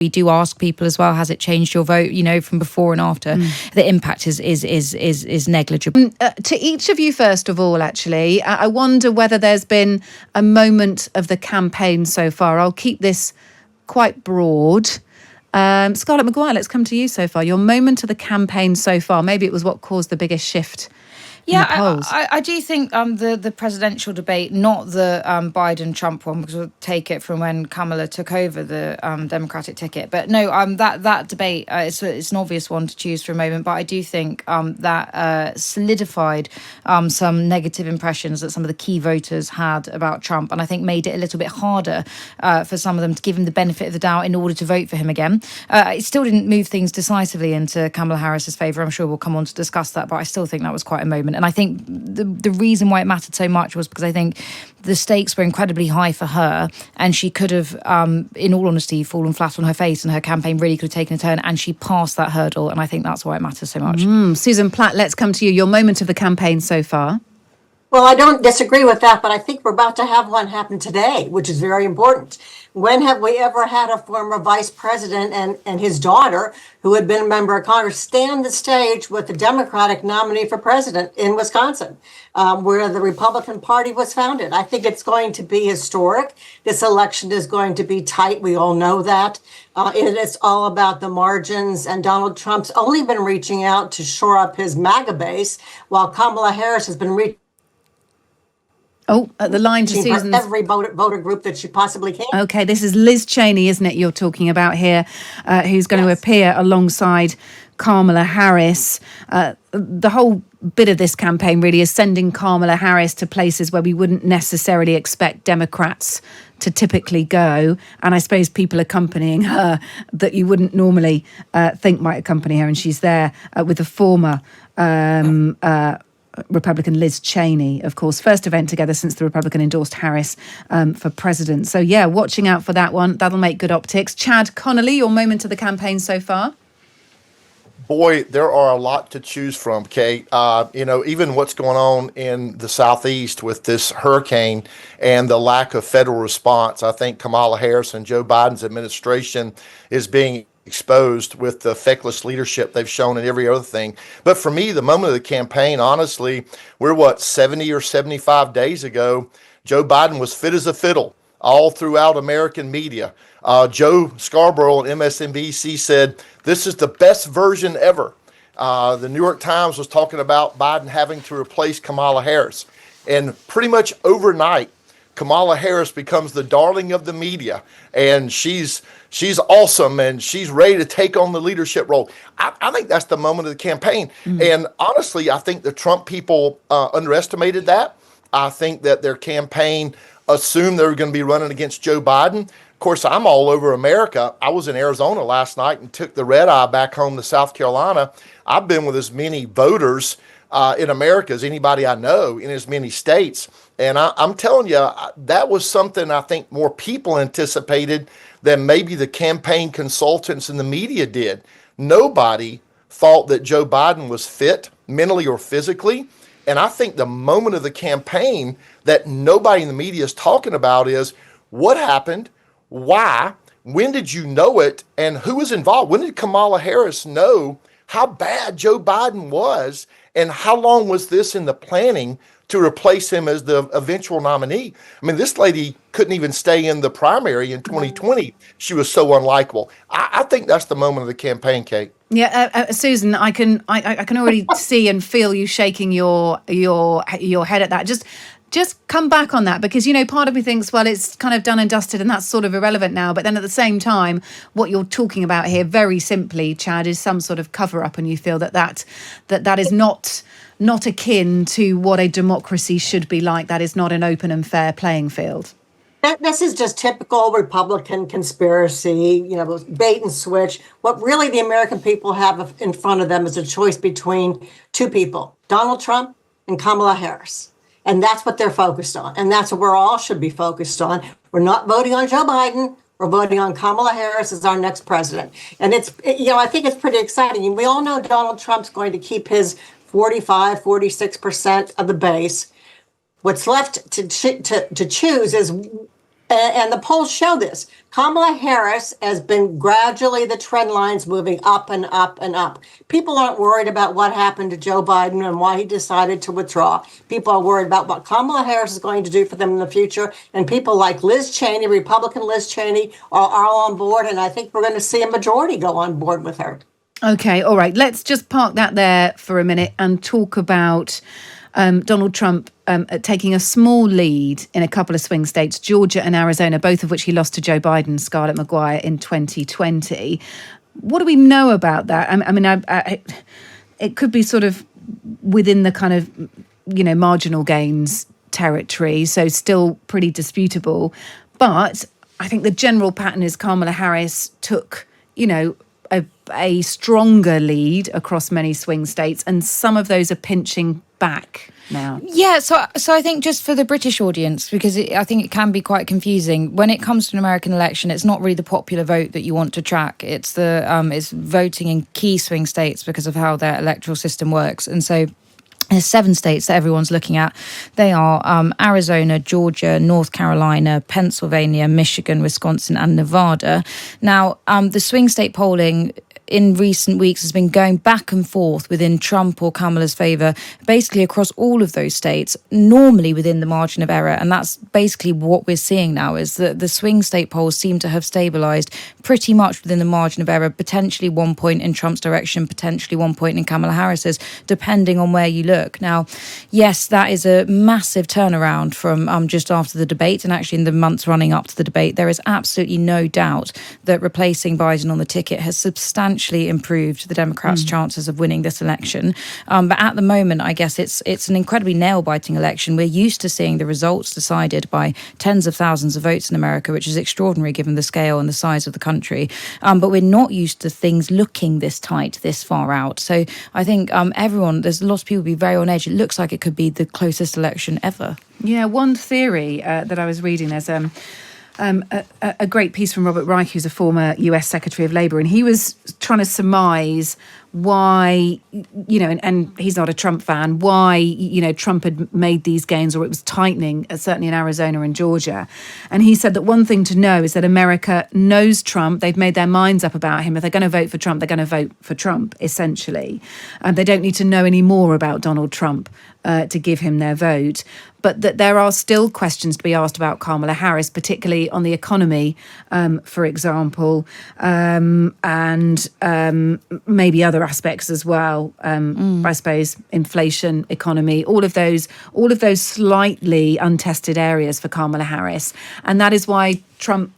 We do ask people as well, has it changed your vote, from before and after? The impact is negligible. To each of you, first of all, actually, I wonder whether there's been a moment of the campaign so far. I'll keep this quite broad. Scarlett Maguire, let's come to you so far. Your moment of the campaign so far, maybe it was what caused the biggest shift. Yeah, I do think the presidential debate, not the Biden-Trump one, because we'll take it from when Kamala took over the Democratic ticket. But no, that debate, it's an obvious one to choose for a moment. But I do think that solidified some negative impressions that some of the key voters had about Trump, and I think made it a little bit harder for some of them to give him the benefit of the doubt in order to vote for him again. It still didn't move things decisively into Kamala Harris's favour. I'm sure we'll come on to discuss that, but I still think that was quite a moment. And I think the reason why it mattered so much was because I think the stakes were incredibly high for her, and she could have, in all honesty, fallen flat on her face, and her campaign really could have taken a turn, and she passed that hurdle, and I think that's why it matters so much. Susan Platt, let's come to you. Your moment of the campaign so far. Well, I don't disagree with that, but I think we're about to have one happen today, which is very important. When have we ever had a former vice president and his daughter, who had been a member of Congress, stand the stage with the Democratic nominee for president in Wisconsin, where the Republican Party was founded? I think it's going to be historic. This election is going to be tight. We all know that. It's all about the margins, and Donald Trump's only been reaching out to shore up his MAGA base, while Kamala Harris has been reaching the line to Susan. Every voter group that she possibly can. Okay, this is Liz Cheney, isn't it, you're talking about here, who's going to appear alongside Kamala Harris. The whole bit of this campaign really is sending Kamala Harris to places where we wouldn't necessarily expect Democrats to typically go. And I suppose people accompanying her that you wouldn't normally think might accompany her. And she's there with the former Republican Liz Cheney, of course, first event together since the Republican endorsed Harris for president. So, yeah, watching out for that one. That'll make good optics. Chad Connolly, your moment of the campaign so far? Boy, there are a lot to choose from, Kate. Even what's going on in the Southeast with this hurricane and the lack of federal response, I think Kamala Harris and Joe Biden's administration is being exposed with the feckless leadership they've shown in every other thing. But for me, the moment of the campaign, honestly, we're 70 or 75 days ago, Joe Biden was fit as a fiddle all throughout American media. Joe Scarborough on MSNBC said, this is the best version ever. The New York Times was talking about Biden having to replace Kamala Harris. And pretty much overnight, Kamala Harris becomes the darling of the media, and she's awesome, and she's ready to take on the leadership role. I think that's the moment of the campaign. And honestly, I think the Trump people underestimated that. I think that their campaign assumed they were going to be running against Joe Biden. Of course, I'm all over America. I was in Arizona last night and took the red eye back home to South Carolina. I've been with as many voters in America as anybody I know in as many states. And I'm telling you, that was something I think more people anticipated than maybe the campaign consultants and the media did. Nobody thought that Joe Biden was fit mentally or physically. And I think the moment of the campaign that nobody in the media is talking about is what happened, why, when did you know it, and who was involved? When did Kamala Harris know how bad Joe Biden was, and how long was this in the planning to replace him as the eventual nominee? I mean, this lady couldn't even stay in the primary in 2020. She was so unlikable. I think that's the moment of the campaign, Kate. Yeah, Susan, I can already see and feel you shaking your head at that. Just come back on that, because, part of me thinks, well, it's kind of done and dusted and that's sort of irrelevant now. But then at the same time, what you're talking about here, very simply, Chad, is some sort of cover up, and you feel that is not akin to what a democracy should be like. That is not an open and fair playing field. This is just typical Republican conspiracy, bait and switch. What really the American people have in front of them is a choice between two people, Donald Trump and Kamala Harris. And that's what they're focused on. And that's what we're all should be focused on. We're not voting on Joe Biden. We're voting on Kamala Harris as our next president. And I think it's pretty exciting. We all know Donald Trump's going to keep his 45, 46% of the base. What's left to choose is And the polls show this. Kamala Harris has been gradually, the trend lines moving up and up and up. People aren't worried about what happened to Joe Biden and why he decided to withdraw. People are worried about what Kamala Harris is going to do for them in the future. And people like Liz Cheney, Republican Liz Cheney, are on board. And I think we're going to see a majority go on board with her. Okay, all right. Let's just park that there for a minute and talk about Donald Trump taking a small lead in a couple of swing states, Georgia and Arizona, both of which he lost to Joe Biden, Scarlett Maguire, in 2020. What do we know about that? I mean, it could be sort of within the kind of, marginal gains territory, so still pretty disputable. But I think the general pattern is Kamala Harris took, a stronger lead across many swing states, and some of those are pinching back now. Yeah, so I think just for the British audience, because I think it can be quite confusing when it comes to an American election. It's not really the popular vote that you want to track. It's it's voting in key swing states because of how their electoral system works, and so. There's 7 states that everyone's looking at. They are Arizona, Georgia, North Carolina, Pennsylvania, Michigan, Wisconsin, and Nevada. Now, the swing state polling in recent weeks has been going back and forth within Trump or Kamala's favour, basically across all of those states, normally within the margin of error. And that's basically what we're seeing now, is that the swing state polls seem to have stabilised pretty much within the margin of error, potentially 1 point in Trump's direction, potentially 1 point in Kamala Harris's, depending on where you look. Now, yes, that is a massive turnaround from just after the debate, and actually in the months running up to the debate. There is absolutely no doubt that replacing Biden on the ticket has substantially improved the Democrats' chances of winning this election. But at the moment, I guess it's an incredibly nail-biting election. We're used to seeing the results decided by tens of thousands of votes in America, which is extraordinary given the scale and the size of the country. But we're not used to things looking this tight, this far out. So I think there's lots of people be very on edge. It looks like it could be the closest election ever. Yeah, one theory that I was reading, there's a great piece from Robert Reich, who's a former US Secretary of Labour, and he was trying to surmise why, and he's not a Trump fan, why, Trump had made these gains, or it was tightening, certainly in Arizona and Georgia. And he said that one thing to know is that America knows Trump. They've made their minds up about him. If they're going to vote for Trump, they're going to vote for Trump, essentially. And they don't need to know any more about Donald Trump to give him their vote. But that there are still questions to be asked about Kamala Harris, particularly on the economy, for example, and maybe other aspects as well. I suppose inflation, economy, all of those slightly untested areas for Kamala Harris, and that is why Trump,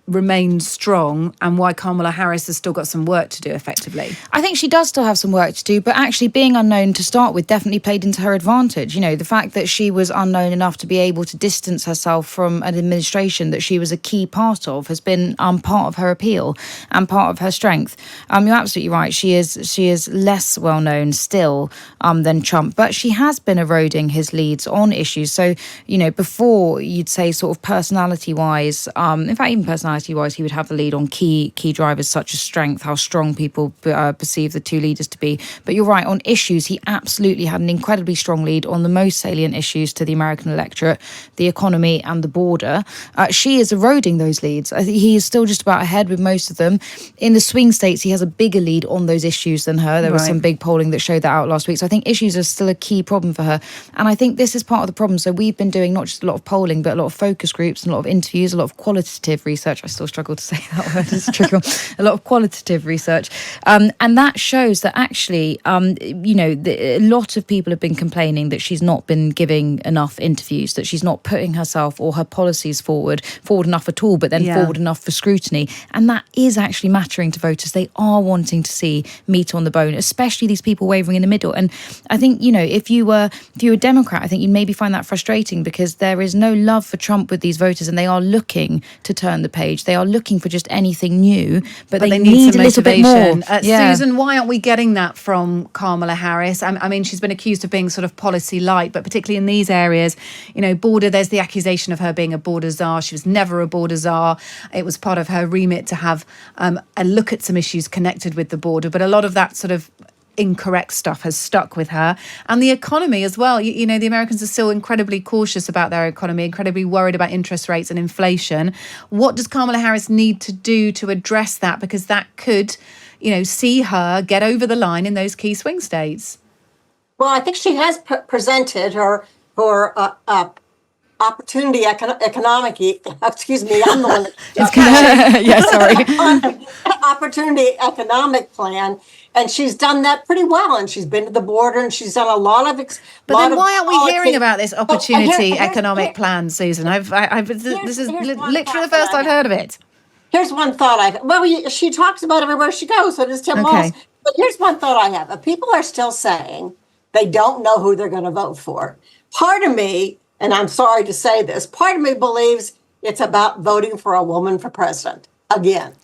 remains strong, and why Kamala Harris has still got some work to do effectively. I think she does still have some work to do, but actually being unknown to start with definitely played into her advantage. The fact that she was unknown enough to be able to distance herself from an administration that she was a key part of has been part of her appeal and part of her strength. You're absolutely right. She is less well known still than Trump, but she has been eroding his leads on issues. So, before you'd say sort of personality wise, in fact, even personality-wise, he would have the lead on key drivers such as strength, how strong people perceive the two leaders to be. But you're right, on issues, he absolutely had an incredibly strong lead on the most salient issues to the American electorate, the economy and the border. She is eroding those leads. I think he is still just about ahead with most of them. In the swing states, he has a bigger lead on those issues than her. There was some big polling that showed that out last week. So I think issues are still a key problem for her. And I think this is part of the problem. So we've been doing not just a lot of polling, but a lot of focus groups and a lot of interviews, a lot of qualitative research. I still struggle to say that word. It's tricky. A lot of qualitative research. And that shows that actually, a lot of people have been complaining that she's not been giving enough interviews, that she's not putting herself or her policies forward enough at all, but then forward enough for scrutiny. And that is actually mattering to voters. They are wanting to see meat on the bone, especially these people wavering in the middle. And I think, if you were a Democrat, I think you'd maybe find that frustrating because there is no love for Trump with these voters, and they are looking to turn the page. They are looking for just anything new, but they need a little bit more. Susan, why aren't we getting that from Kamala Harris? I mean, she's been accused of being sort of policy light, but particularly in these areas, border, there's the accusation of her being a border czar. She was never a border czar. It was part of her remit to have a look at some issues connected with the border, but a lot of that sort of incorrect stuff has stuck with her. And the economy as well. You know, the Americans are still incredibly cautious about their economy, incredibly worried about interest rates and inflation. What does Kamala Harris need to do to address that? Because that could, you know, see her get over the line in those key swing states. Well, I think she has presented her opportunity economic. Excuse me, I'm the one. Yeah, sorry. Opportunity economic plan, and she's done that pretty well. And she's been to the border, and she's done a lot of. But then why aren't we hearing about this opportunity economic plan, Susan? This is literally the first I've heard of it. Here's one thought she talks about everywhere she goes. So does Tim Walz. But here's one thought I have. If people are still saying they don't know who they're going to vote for, part of me, and I'm sorry to say this, part of me believes it's about voting for a woman for president again.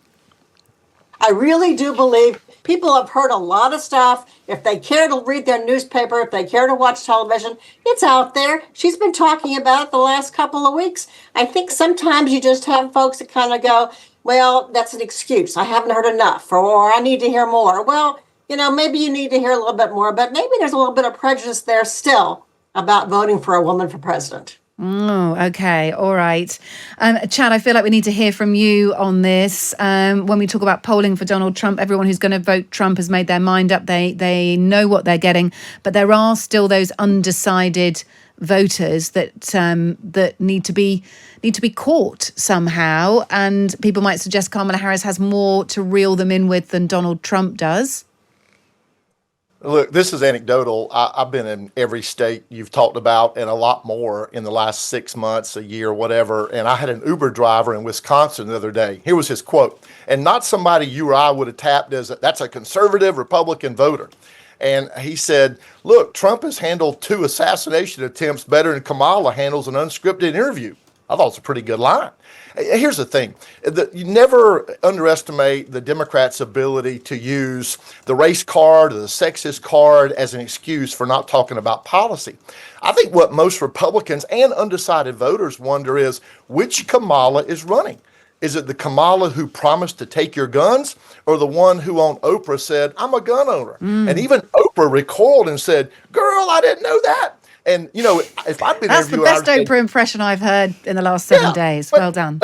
I really do believe people have heard a lot of stuff. If they care to read their newspaper, if they care to watch television, it's out there. She's been talking about it the last couple of weeks. I think sometimes you just have folks that kind of go, well, that's an excuse. I haven't heard enough, or I need to hear more. Well, you know, maybe you need to hear a little bit more, but maybe there's a little bit of prejudice there still about voting for a woman for president. Oh, okay. All right. Chad, I feel like we need to hear from you on this. When we talk about polling for Donald Trump, everyone who's going to vote Trump has made their mind up. They know what they're getting, but there are still those undecided voters that need to be caught somehow. And people might suggest Kamala Harris has more to reel them in with than Donald Trump does. Look, this is anecdotal. I've been in every state you've talked about and a lot more in the last 6 months, a year, whatever. And I had an Uber driver in Wisconsin the other day. Here was his quote, and not somebody you or I would have tapped as that's a conservative Republican voter. And he said, look, Trump has handled 2 assassination attempts better than Kamala handles an unscripted interview. I thought it was a pretty good line. Here's the thing. You never underestimate the Democrats' ability to use the race card or the sexist card as an excuse for not talking about policy. I think what most Republicans and undecided voters wonder is which Kamala is running. Is it the Kamala who promised to take your guns, or the one who on Oprah said, I'm a gun owner? And even Oprah recoiled and said, girl, I didn't know that. And, you know, if I'd been That's the best Oprah impression I've heard in the last 7 days. Well done.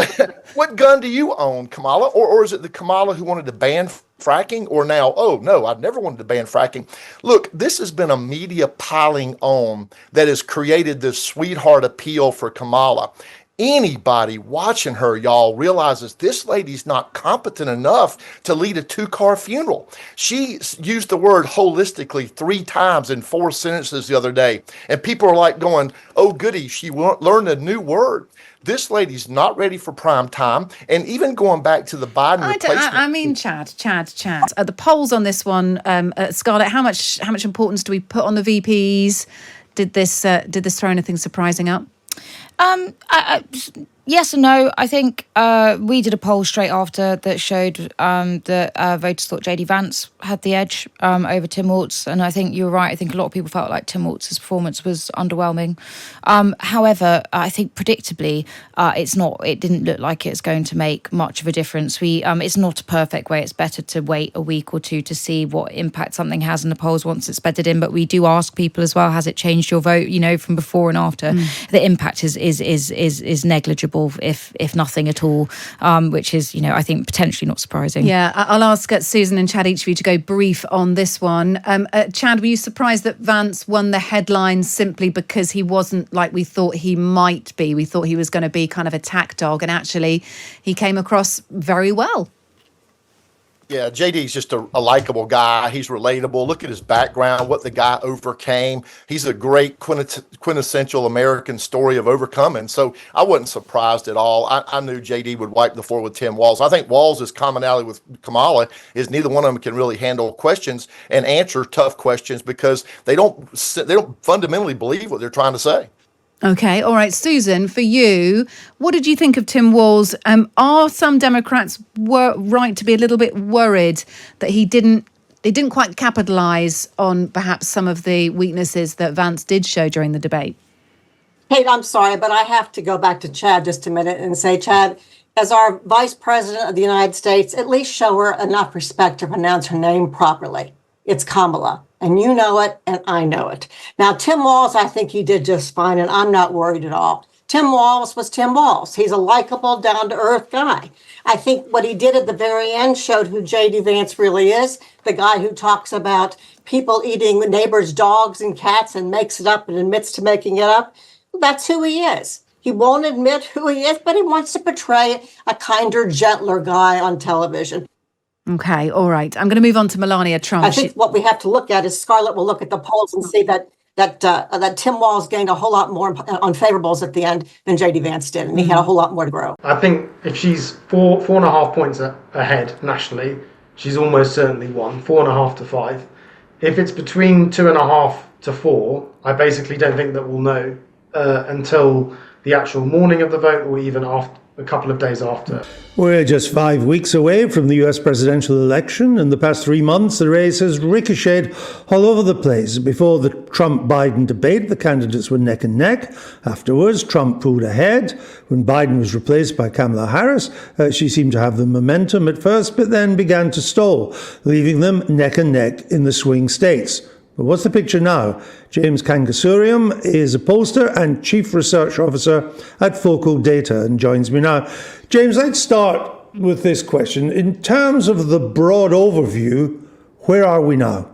What gun do you own, Kamala? Or is it the Kamala who wanted to ban fracking? Or now, oh, no, I've never wanted to ban fracking. Look, this has been a media piling on that has created this sweetheart appeal for Kamala. Anybody watching her, y'all, realizes this lady's not competent enough to lead a 2-car funeral. She used the word holistically 3 times in 4 sentences the other day. And people are like going, oh, goody, she learned a new word. This lady's not ready for prime time. And even going back to the Biden replacement. I mean, Chad. The polls on this one, Scarlett, how much importance do we put on the VPs? Did this throw anything surprising up? Yes and no. I think we did a poll straight after that showed that voters thought JD Vance had the edge over Tim Walz, and I think you were right. I think a lot of people felt like Tim Walz's performance was underwhelming. However, I think predictably, it didn't look like it's going to make much of a difference. It's not a perfect way. It's better to wait a week or 2 to see what impact something has in the polls once it's bedded in. But we do ask people as well: has it changed your vote? You know, from before and after. The impact is negligible, if nothing at all, which is, you know, I think potentially not surprising. Yeah, I'll ask Susan and Chad, each of you, to go brief on this one. Chad, were you surprised that Vance won the headlines simply because he wasn't like we thought he might be? We thought he was going to be kind of a tack dog, and actually he came across very well. Yeah, JD's just a likable guy. He's relatable. Look at his background, what the guy overcame. He's a great quintessential American story of overcoming. So I wasn't surprised at all. I knew JD would wipe the floor with Tim Walz. I think Walz's commonality with Kamala is neither one of them can really handle questions and answer tough questions because they don't fundamentally believe what they're trying to say. Okay, all right, Susan, for you, what did you think of Tim Walz? Are some Democrats right to be a little bit worried that they didn't quite capitalise on perhaps some of the weaknesses that Vance did show during the debate? Kate, I'm sorry, but I have to go back to Chad just a minute and say, Chad, as our Vice President of the United States, at least show her enough respect to pronounce her name properly. It's Kamala. And you know it, and I know it. Now, Tim Walz, I think he did just fine, and I'm not worried at all. Tim Walz was Tim Walz. He's a likable, down-to-earth guy. I think what he did at the very end showed who JD Vance really is, the guy who talks about people eating neighbors' dogs and cats and makes it up and admits to making it up. That's who he is. He won't admit who he is, but he wants to portray a kinder, gentler guy on television. Okay, all right. I'm going to move on to Melania Trump. I think what we have to look at is Scarlett will look at the polls and see that Tim Walz gained a whole lot more on favorables at the end than JD Vance did, and he had a whole lot more to grow. I think if she's 4.5 points ahead nationally, she's almost certainly won, 4.5 to 5. If it's between 2.5 to 4, I basically don't think that we'll know until the actual morning of the vote, or even after a couple of days after. We're just 5 weeks away from the US presidential election. In the past 3 months, the race has ricocheted all over the place. Before the Trump-Biden debate, the candidates were neck and neck. Afterwards, Trump pulled ahead. When Biden was replaced by Kamala Harris, she seemed to have the momentum at first, but then began to stall, leaving them neck and neck in the swing states. But what's the picture now? James Kangasuriam is a pollster and chief research officer at Focal Data and joins me now. James, let's start with this question. In terms of the broad overview, where are we now?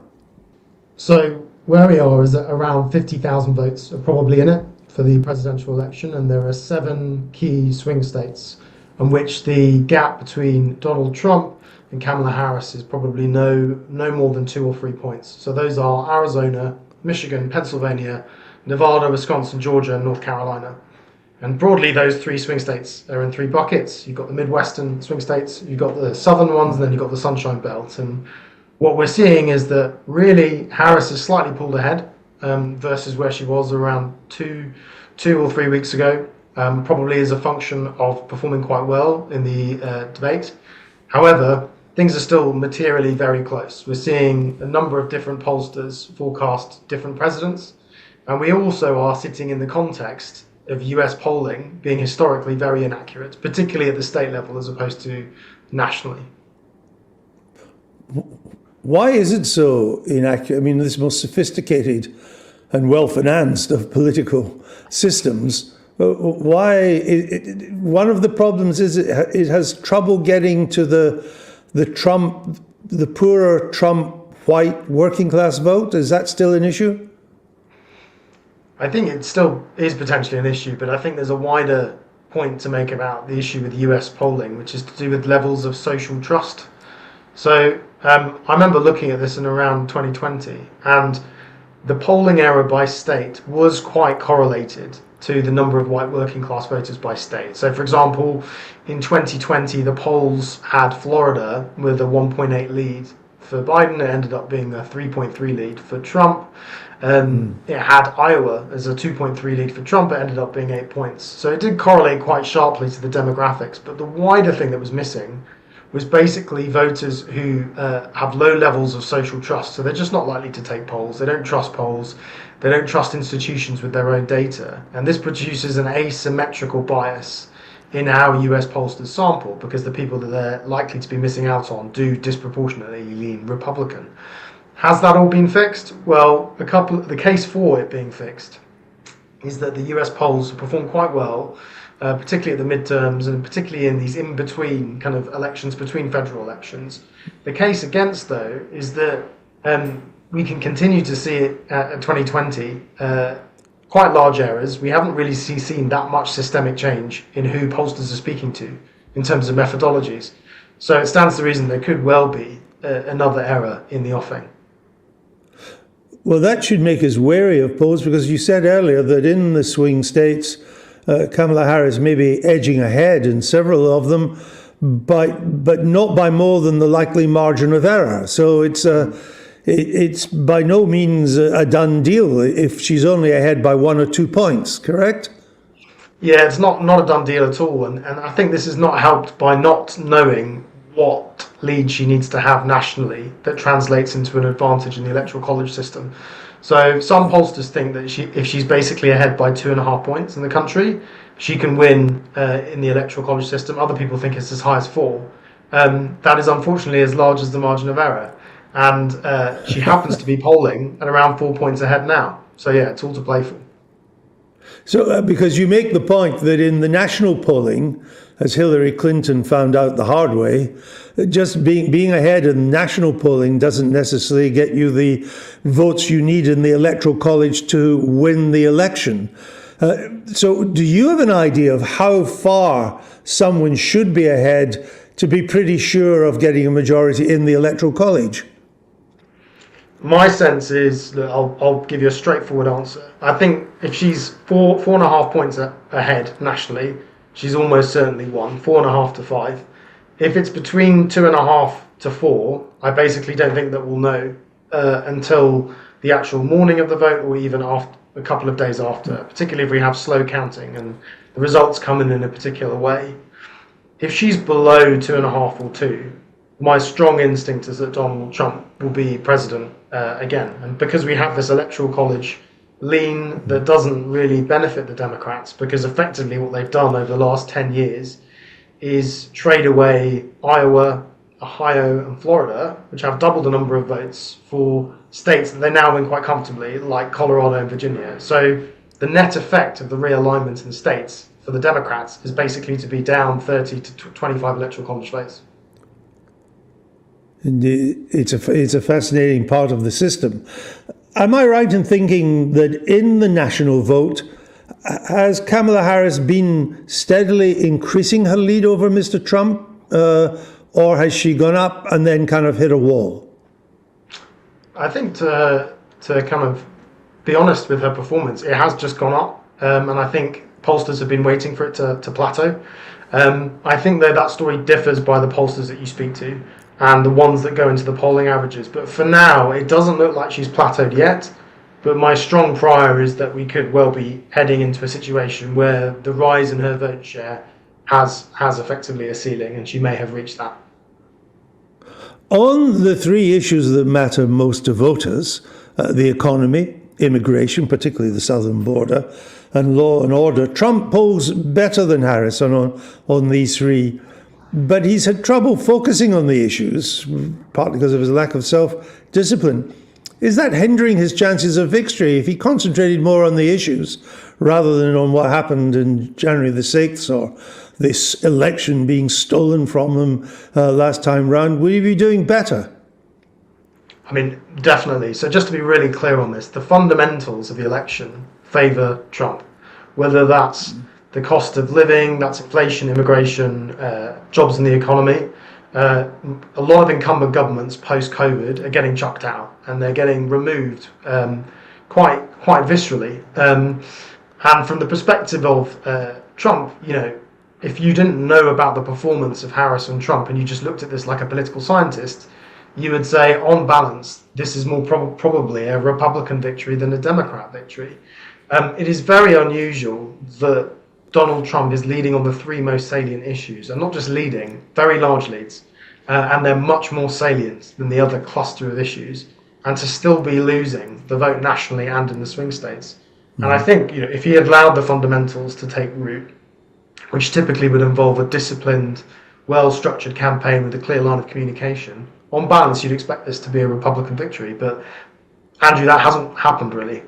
So where we are is that around 50,000 votes are probably in it for the presidential election, and there are 7 key swing states in which the gap between Donald Trump and Kamala Harris is probably no more than 2 or 3 points. So those are Arizona, Michigan, Pennsylvania, Nevada, Wisconsin, Georgia, and North Carolina. And broadly, those 3 swing states are in 3 buckets. You've got the Midwestern swing states, you've got the southern ones, and then you've got the Sunshine Belt. And what we're seeing is that really Harris has slightly pulled ahead versus where she was around two or 3 weeks ago, probably as a function of performing quite well in the debate. However, things are still materially very close. We're seeing a number of different pollsters forecast different presidents, and we also are sitting in the context of US polling being historically very inaccurate, particularly at the state level as opposed to nationally. Why is it so inaccurate? I mean, this most sophisticated and well-financed of political systems, why? One of the problems is it has trouble getting to the poorer Trump white working class vote. Is that still an issue? I think it still is potentially an issue, but I think there's a wider point to make about the issue with US polling, which is to do with levels of social trust. So I remember looking at this in around 2020, and the polling error by state was quite correlated to the number of white working class voters by state. So for example, in 2020, the polls had Florida with a 1.8 lead for Biden. It ended up being a 3.3 lead for Trump. It had Iowa as a 2.3 lead for Trump. It ended up being 8 points. So it did correlate quite sharply to the demographics. But the wider thing that was missing was basically voters who have low levels of social trust. So they're just not likely to take polls. They don't trust polls. They don't trust institutions with their own data. And this produces an asymmetrical bias in how US pollsters sample, because the people that they're likely to be missing out on do disproportionately lean Republican. Has that all been fixed? Well, the case for it being fixed is that the US polls perform quite well, particularly at the midterms and particularly in these in-between kind of elections, between federal elections. The case against, though, is that we can continue to see it at 2020, quite large errors. We haven't really seen that much systemic change in who pollsters are speaking to in terms of methodologies. So it stands to reason there could well be another error in the offing. Well, that should make us wary of polls, because you said earlier that in the swing states, Kamala Harris may be edging ahead in several of them, but not by more than the likely margin of error. So it's by no means a done deal if she's only ahead by 1 or 2 points, correct? Yeah, it's not a done deal at all. And I think this is not helped by not knowing what lead she needs to have nationally that translates into an advantage in the electoral college system. So some pollsters think that if she's basically ahead by 2.5 points in the country, she can win in the electoral college system. Other people think it's as high as 4. That is unfortunately as large as the margin of error. And she happens to be polling at around 4 points ahead now. So yeah, it's all to play for. So, because you make the point that in the national polling, as Hillary Clinton found out the hard way, just being ahead in national polling doesn't necessarily get you the votes you need in the Electoral College to win the election. So do you have an idea of how far someone should be ahead to be pretty sure of getting a majority in the Electoral College? My sense is that I'll give you a straightforward answer. I think if she's 4.5 points ahead nationally, she's almost certainly won, 4.5 to 5. If it's between 2.5 to 4, I basically don't think that we'll know until the actual morning of the vote, or even after a couple of days after, particularly if we have slow counting and the results come in a particular way. If she's below 2.5 or 2, my strong instinct is that Donald Trump will be president again. And because we have this electoral college lean that doesn't really benefit the Democrats, because effectively what they've done over the last 10 years is trade away Iowa, Ohio, and Florida, which have double the number of votes, for states that they now win quite comfortably, like Colorado and Virginia. So the net effect of the realignment in states for the Democrats is basically to be down 30 to 25 electoral college votes. It's a fascinating part of the system. Am I right in thinking that in the national vote, has Kamala Harris been steadily increasing her lead over Mr. Trump, or has she gone up and then kind of hit a wall? I think to kind of be honest with her performance, it has just gone up, and I think pollsters have been waiting for it to plateau. I think that story differs by the pollsters that you speak to and the ones that go into the polling averages. But for now, it doesn't look like she's plateaued yet. But my strong prior is that we could well be heading into a situation where the rise in her vote share has effectively a ceiling, and she may have reached that. On the three issues that matter most to voters, the economy, immigration, particularly the southern border, and law and order, Trump polls better than Harris on these three. But he's had trouble focusing on the issues, partly because of his lack of self-discipline. Is that hindering his chances of victory? If he concentrated more on the issues rather than on what happened in January the 6th or this election being stolen from him last time round, would he be doing better? I mean, definitely. So just to be really clear on this, the fundamentals of the election favour Trump, whether that's the cost of living, that's inflation, immigration, jobs in the economy. A lot of incumbent governments post-COVID are getting chucked out, and they're getting removed quite viscerally. And from the perspective of Trump, if you didn't know about the performance of Harris and Trump and you just looked at this like a political scientist, you would say, on balance, this is more probably a Republican victory than a Democrat victory. It is very unusual that Donald Trump is leading on the three most salient issues, and not just leading, very large leads, and they're much more salient than the other cluster of issues, and to still be losing the vote nationally and in the swing states. And I think if he had allowed the fundamentals to take root, which typically would involve a disciplined, well-structured campaign with a clear line of communication, on balance you'd expect this to be a Republican victory. But Andrew, that hasn't happened really.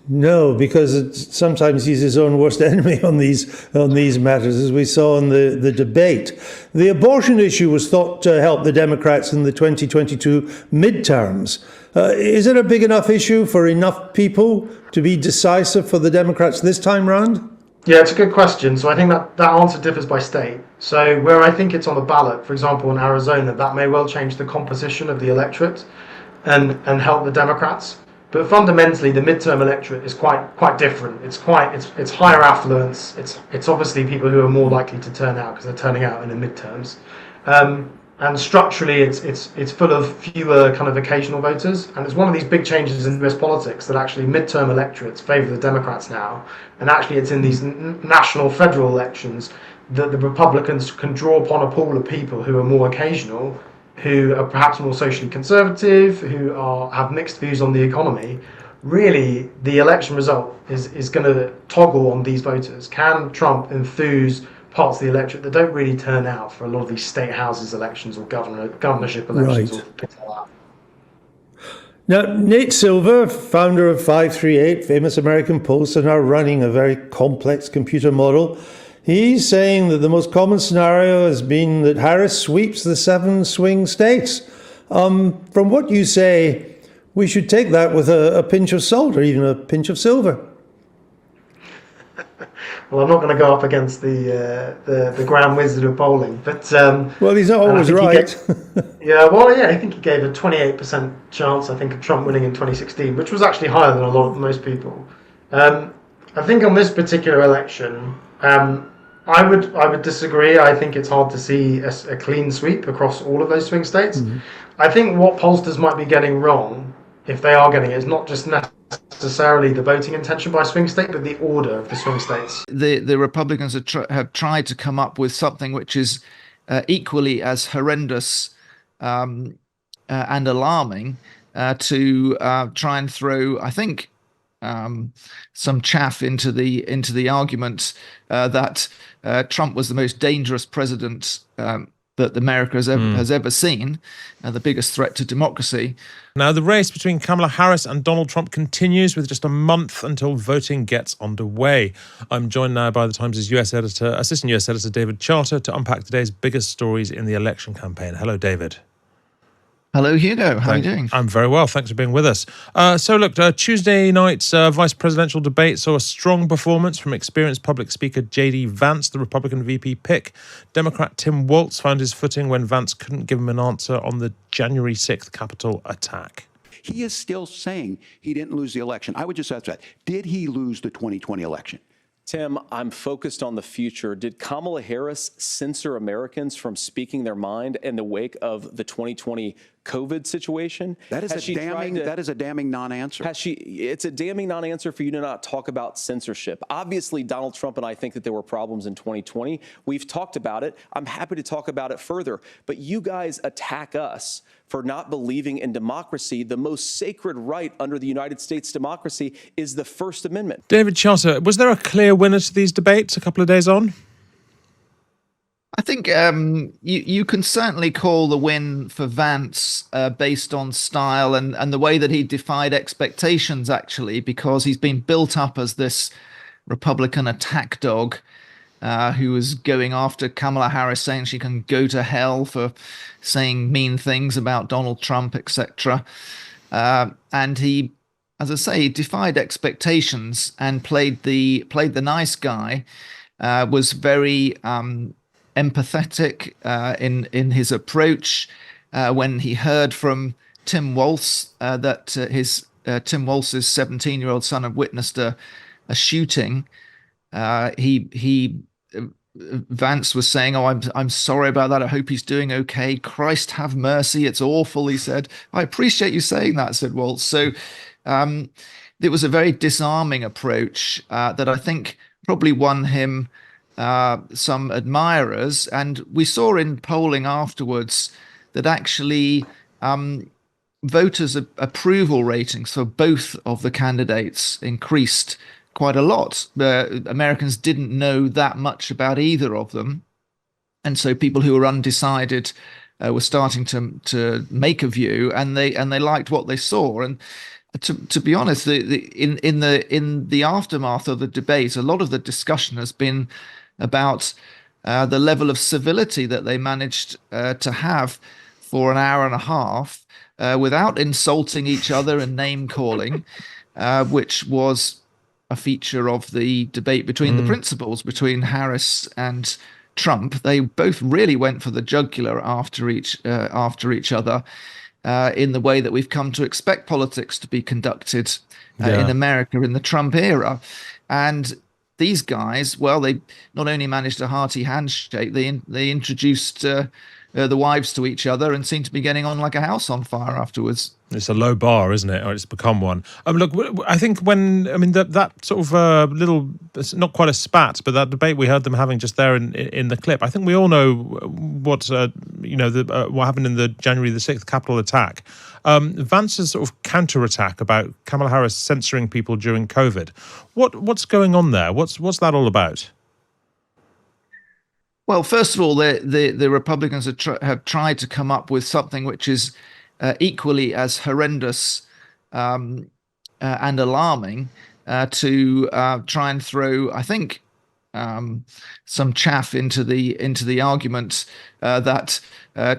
No, because sometimes he's his own worst enemy on these matters, as we saw in the debate. The abortion issue was thought to help the Democrats in the 2022 midterms. Is it a big enough issue for enough people to be decisive for the Democrats this time round? Yeah, it's a good question. So I think that answer differs by state. So where I think it's on the ballot, for example, in Arizona, that may well change the composition of the electorate and help the Democrats. But fundamentally, the midterm electorate is quite different. It's higher affluence. It's obviously people who are more likely to turn out because they're turning out in the midterms, and structurally, it's full of fewer kind of occasional voters. And it's one of these big changes in US politics that actually midterm electorates favour the Democrats now, and actually it's in these national federal elections that the Republicans can draw upon a pool of people who are more occasional, who are perhaps more socially conservative, who have mixed views on the economy. Really, the election result is going to toggle on these voters. Can Trump enthuse parts of the electorate that don't really turn out for a lot of these state houses elections or governorship elections Right. or things like that. Now, Nate Silver, founder of 538, famous American Post, and now running a very complex computer model, he's saying that the most common scenario has been that Harris sweeps the 7 swing states. From what you say, we should take that with a pinch of salt or even a pinch of silver. Well, I'm not going to go up against the grand wizard of polling, but well, he's not always right. I think he gave a 28% chance, I think, of Trump winning in 2016, which was actually higher than most people. I think on this particular election, I would disagree. I think it's hard to see a clean sweep across all of those swing states. Mm-hmm. I think what pollsters might be getting wrong, if they are getting it, is not just necessarily the voting intention by swing state, but the order of the swing states. The Republicans have tried to come up with something which is equally as horrendous and alarming to try and throw, I think, some chaff into the argument that Trump was the most dangerous president that America has ever seen, the biggest threat to democracy. Now, the race between Kamala Harris and Donald Trump continues with just a month until voting gets underway. I'm joined now by the Times' Assistant US Editor David Charter to unpack today's biggest stories in the election campaign. Hello, David. Hello, Hugo. How are you doing? I'm very well. Thanks for being with us. So, look, Tuesday night's vice presidential debate saw a strong performance from experienced public speaker JD Vance, the Republican VP pick. Democrat Tim Walz found his footing when Vance couldn't give him an answer on the January 6th Capitol attack. He is still saying he didn't lose the election. I would just ask that. Did he lose the 2020 election? Tim, I'm focused on the future. Did Kamala Harris censor Americans from speaking their mind in the wake of the 2020 COVID situation? That is a damning non-answer. It's a damning non-answer for you to not talk about censorship. Obviously, Donald Trump and I think that there were problems in 2020. We've talked about it. I'm happy to talk about it further. But you guys attack us for not believing in democracy. The most sacred right under the United States democracy is the First Amendment. David Charter, was there a clear winner to these debates a couple of days on? I think you can certainly call the win for Vance based on style and the way that he defied expectations, actually, because he's been built up as this Republican attack dog who was going after Kamala Harris, saying she can go to hell for saying mean things about Donald Trump, etc. And he, as I say, defied expectations and played the nice guy, was very empathetic in his approach. When he heard from Tim Walz that Tim Walz's 17-year-old son had witnessed a shooting, Vance was saying, "Oh, I'm sorry about that. I hope he's doing okay. Christ have mercy. It's awful," he said. "I appreciate you saying that," said Walz. So it was a very disarming approach that I think probably won him some admirers. And we saw in polling afterwards that actually voters' approval ratings for both of the candidates increased quite a lot. Americans didn't know that much about either of them. And so people who were undecided were starting to make a view, and they liked what they saw. And to be honest, in the aftermath of the debate, a lot of the discussion has been about the level of civility that they managed to have for an hour and a half without insulting each other and name calling, which was a feature of the debate between the principals, between Harris and Trump. They both really went for the jugular after each other in the way that we've come to expect politics to be conducted in America in the Trump era. And these guys, well, they not only managed a hearty handshake, they introduced the wives to each other and seemed to be getting on like a house on fire afterwards. It's a low bar, isn't it? Or it's become one. Look, I think that sort of little, it's not quite a spat, but that debate we heard them having just there in the clip, I think we all know what happened in the January the 6th Capitol attack. Vance's sort of counterattack about Kamala Harris censoring people during COVID. What's going on there? What's that all about? Well, first of all, the Republicans have tried to come up with something which is equally as horrendous and alarming to try and throw, I think, some chaff into the argument that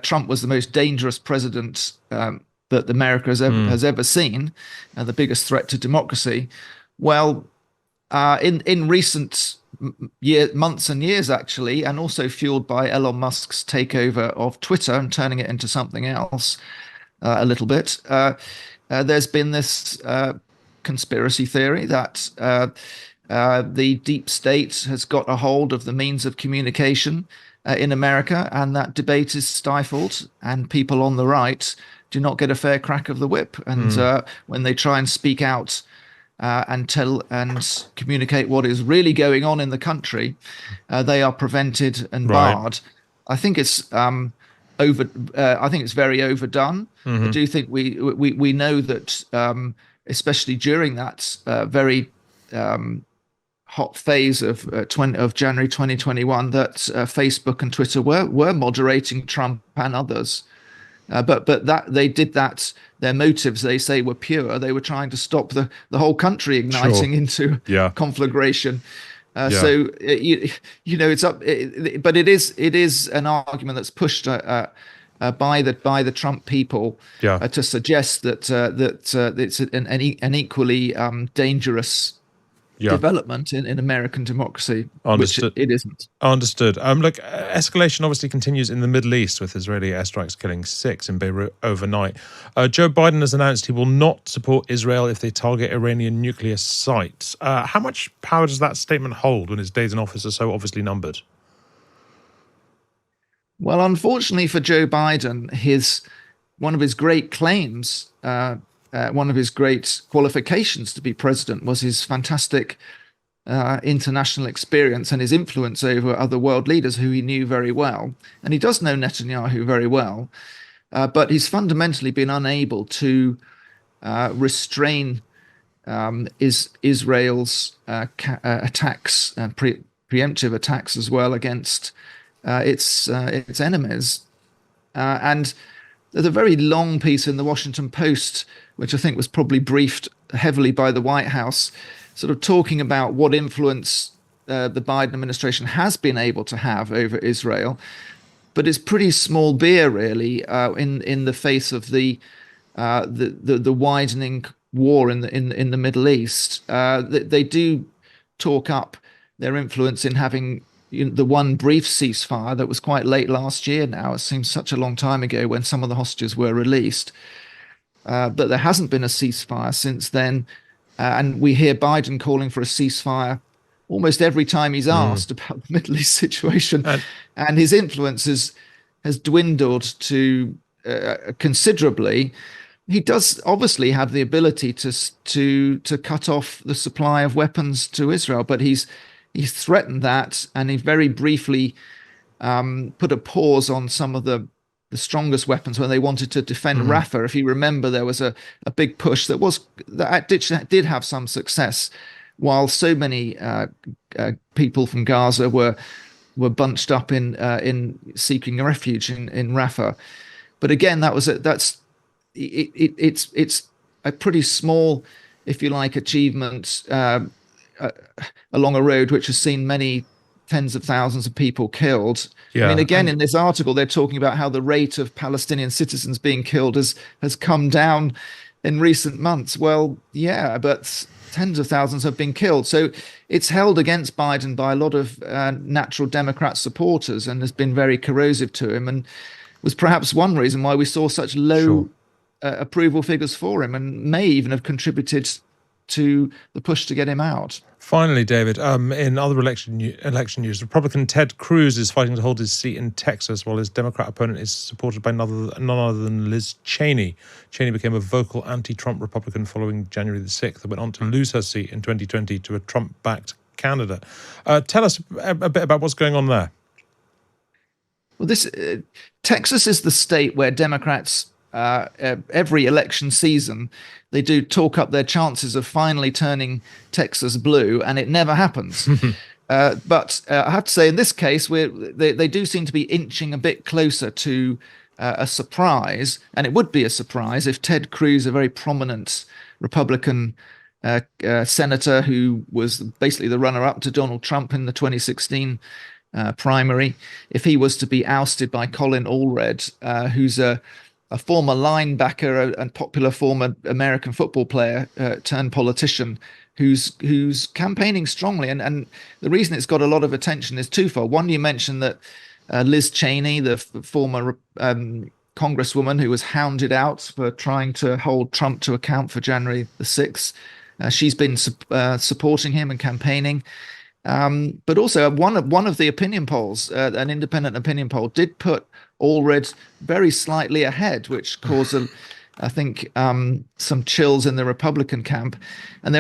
Trump was the most dangerous president that America has ever seen, the biggest threat to democracy. Well, in recent months and years, actually, and also fueled by Elon Musk's takeover of Twitter and turning it into something else a little bit, there's been this conspiracy theory that the deep state has got a hold of the means of communication in America, and that debate is stifled, and people on the right do not get a fair crack of the whip. And when they try and speak out and tell and communicate what is really going on in the country, they are prevented and barred. I think it's I think it's very overdone. I do think we know that, especially during that very hot phase of January 2021, that Facebook and Twitter were moderating Trump and others. But that they did that. Their motives, they say, were pure. They were trying to stop the whole country igniting into conflagration. So it's up. But it is an argument that's pushed by the Trump people to suggest that it's an equally dangerous development in American democracy. Understood. Which it isn't. Understood. Look, escalation obviously continues in the Middle East, with Israeli airstrikes killing 6 in Beirut overnight. Joe Biden has announced he will not support Israel if they target Iranian nuclear sites. How much power does that statement hold when his days in office are so obviously numbered? Well, unfortunately for Joe Biden, one of his great claims, one of his great qualifications to be president, was his fantastic international experience and his influence over other world leaders who he knew very well. And he does know Netanyahu very well, but he's fundamentally been unable to restrain Israel's attacks, preemptive attacks as well, against its enemies. And there's a very long piece in the Washington Post, which I think was probably briefed heavily by the White House, sort of talking about what influence the Biden administration has been able to have over Israel. But it's pretty small beer, really, in the face of the widening war in the Middle East. They do talk up their influence in having the one brief ceasefire that was quite late last year now. It seems such a long time ago when some of the hostages were released. But there hasn't been a ceasefire since then. And we hear Biden calling for a ceasefire almost every time he's asked about the Middle East situation. And his influence has dwindled to considerably. He does obviously have the ability to cut off the supply of weapons to Israel, but he's threatened that, and he very briefly put a pause on some of the strongest weapons when they wanted to defend Rafah. If you remember, there was a big push that did have some success, while so many people from Gaza were bunched up in seeking refuge in Rafah. But again, it's a pretty small, if you like, achievement along a road which has seen many tens of thousands of people killed. I mean, again, in this article, they're talking about how the rate of Palestinian citizens being killed has come down in recent months. Well, yeah, but tens of thousands have been killed. So it's held against Biden by a lot of natural Democrat supporters, and has been very corrosive to him, and was perhaps one reason why we saw such low approval figures for him, and may even have contributed to the push to get him out. Finally, David, in other election news, Republican Ted Cruz is fighting to hold his seat in Texas, while his Democrat opponent is supported by none other than Liz Cheney. Cheney became a vocal anti-Trump Republican following January the 6th and went on to lose her seat in 2020 to a Trump-backed candidate. Tell us a bit about what's going on there. Well, Texas is the state where Democrats, every election season, they do talk up their chances of finally turning Texas blue, and it never happens. But I have to say, in this case, they do seem to be inching a bit closer to a surprise, and it would be a surprise if Ted Cruz, a very prominent Republican senator who was basically the runner-up to Donald Trump in the 2016 primary, if he was to be ousted by Colin Allred, who's a former linebacker and popular former American football player turned politician, who's campaigning strongly. And the reason it's got a lot of attention is twofold. One, you mentioned that Liz Cheney, the former congresswoman who was hounded out for trying to hold Trump to account for January the 6th, she's been supporting him and campaigning. But also one of the opinion polls, an independent opinion poll, did put Allred very slightly ahead, which caused, I think, some chills in the Republican camp. And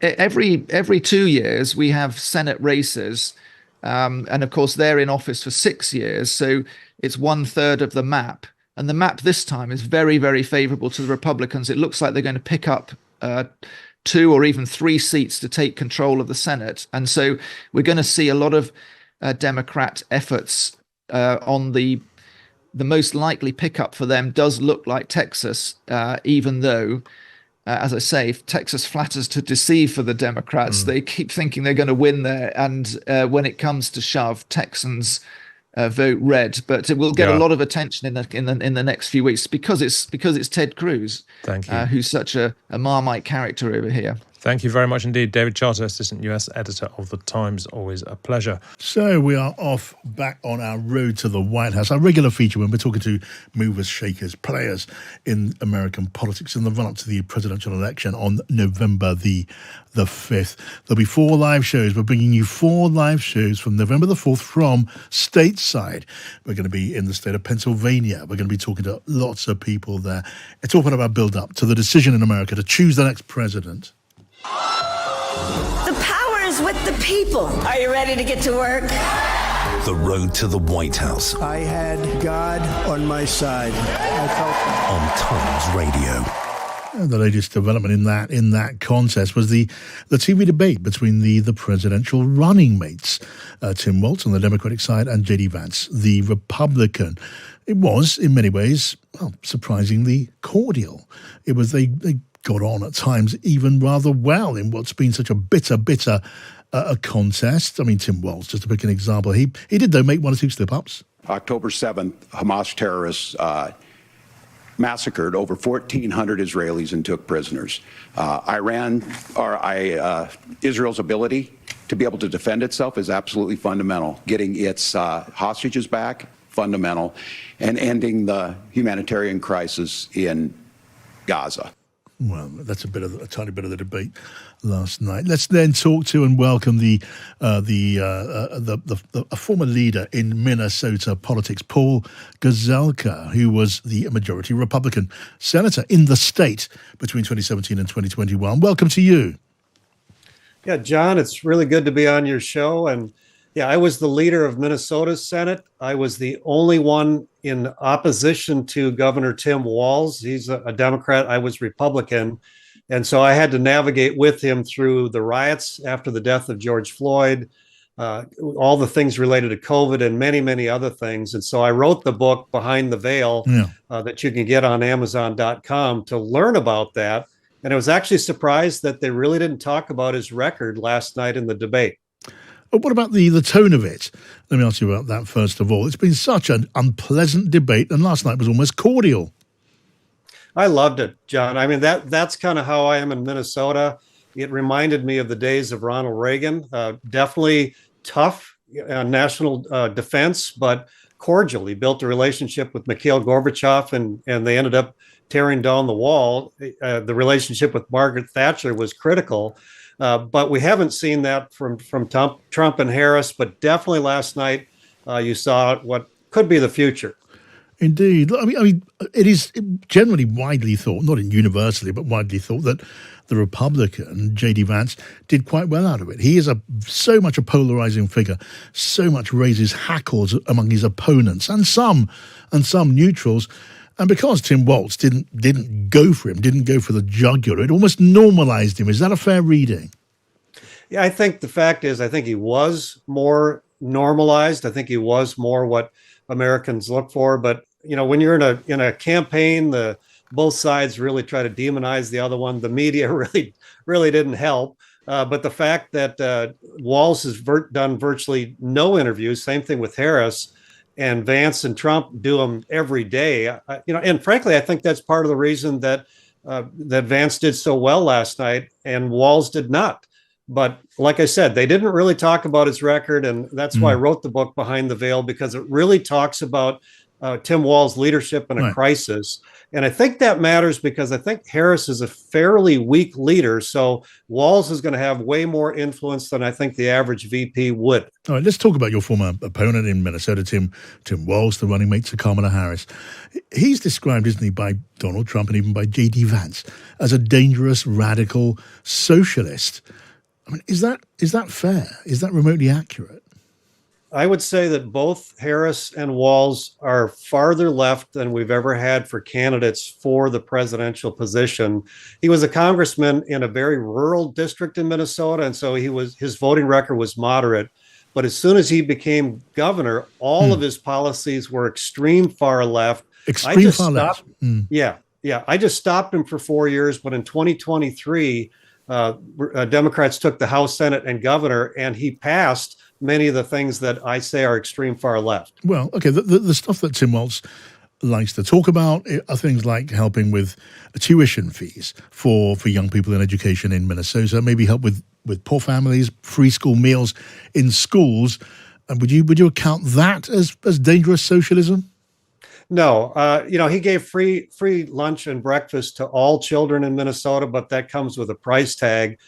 every 2 years we have Senate races, and of course they're in office for 6 years, so it's 1/3 of the map. And the map this time is very, very favorable to the Republicans. It looks like they're going to pick up 2 or even 3 seats to take control of the Senate. And so we're going to see a lot of Democrat efforts on the most likely pickup for them does look like Texas, even though, as I say, if Texas flatters to deceive for the Democrats, they keep thinking they're going to win there. And when it comes to shove, Texans vote red. But it will get a lot of attention in the next few weeks because it's Ted Cruz, who's such a Marmite character over here. Thank you very much indeed, David Charter, Assistant US Editor of The Times. Always a pleasure. So we are off back on our road to the White House, our regular feature when we're talking to movers, shakers, players in American politics in the run-up to the presidential election on November the 5th. There'll be 4 live shows. We're bringing you 4 live shows from November the 4th from stateside. We're going to be in the state of Pennsylvania. We're going to be talking to lots of people there. It's all part of our build-up to the decision in America to choose the next president. The power is with the people. Are you ready to get to work? The road to the White House. I had God on my side. I felt on Times Radio. And the latest development in that contest was the TV debate between the presidential running mates, Tim Walz on the Democratic side and JD Vance, the Republican. It was, in many ways, surprisingly cordial. It was they got on at times even rather well in what's been such a bitter contest. I mean, Tim Walz, just to pick an example, he did, though, make 1 or 2 slip-ups. October 7th, Hamas terrorists massacred over 1,400 Israelis and took prisoners. Israel's ability to be able to defend itself is absolutely fundamental. Getting its hostages back, fundamental, and ending the humanitarian crisis in Gaza. Well, that's a tiny bit of the debate last night. Let's then talk to and welcome a former leader in Minnesota politics, Paul Gazelka, who was the majority Republican senator in the state between 2017 and 2021. Welcome to you. Yeah, John, it's really good to be on your show. And yeah, I was the leader of Minnesota's Senate. I was the only one in opposition to Governor Tim Walz. He's a Democrat. I was Republican. And so I had to navigate with him through the riots after the death of George Floyd, all the things related to COVID and many, many other things. And so I wrote the book Behind the Veil that you can get on Amazon.com to learn about that. And I was actually surprised that they really didn't talk about his record last night in the debate. What about the tone of it? Let me ask you about that first of all. It's been such an unpleasant debate, and last night was almost cordial. I loved it, John. I mean, that's kind of how I am in Minnesota. It reminded me of the days of Ronald Reagan. Definitely tough national defense, but cordial. He built a relationship with Mikhail Gorbachev, and they ended up tearing down the wall. The relationship with Margaret Thatcher was critical. But we haven't seen that from Trump and Harris. But definitely last night, you saw what could be the future. Indeed. I mean, it is generally widely thought, not universally, but widely thought that the Republican, JD Vance, did quite well out of it. He is so much a polarizing figure, so much raises hackles among his opponents and some neutrals. And because Tim Walz didn't go for him, didn't go for the jugular, it almost normalized him. Is that a fair reading? Yeah, I think the fact is, I think he was more normalized. I think he was more what Americans look for. But when you're in a campaign, the both sides really try to demonize the other one. The media really didn't help. But the fact that Walz has done virtually no interviews, same thing with Harris, and Vance and Trump do them every day. And frankly, I think that's part of the reason that that Vance did so well last night and Walz did not. But like I said, they didn't really talk about his record, and that's why I wrote the book Behind the Veil, because it really talks about Tim Walz's leadership in a crisis. And I think that matters because I think Harris is a fairly weak leader. So Walz is going to have way more influence than I think the average VP would. All right, let's talk about your former opponent in Minnesota, Tim Walz, the running mate to Kamala Harris. He's described, isn't he, by Donald Trump and even by JD Vance as a dangerous, radical socialist. I mean, is that fair? Is that remotely accurate? I would say that both Harris and Walz are farther left than we've ever had for candidates for the presidential position. He was a congressman in a very rural district in Minnesota, and so his voting record was moderate. But as soon as he became governor, all of his policies were extreme far left. Extreme far left. Yeah. I just stopped him for 4 years, but in 2023, Democrats took the House, Senate, and governor, and he passed many of the things that I say are extreme far left. Well, okay, the stuff that Tim Walz likes to talk about are things like helping with tuition fees for young people in education in Minnesota, maybe help with poor families, free school meals in schools. And would you account that as dangerous socialism? No, he gave free lunch and breakfast to all children in Minnesota, but that comes with a price tag.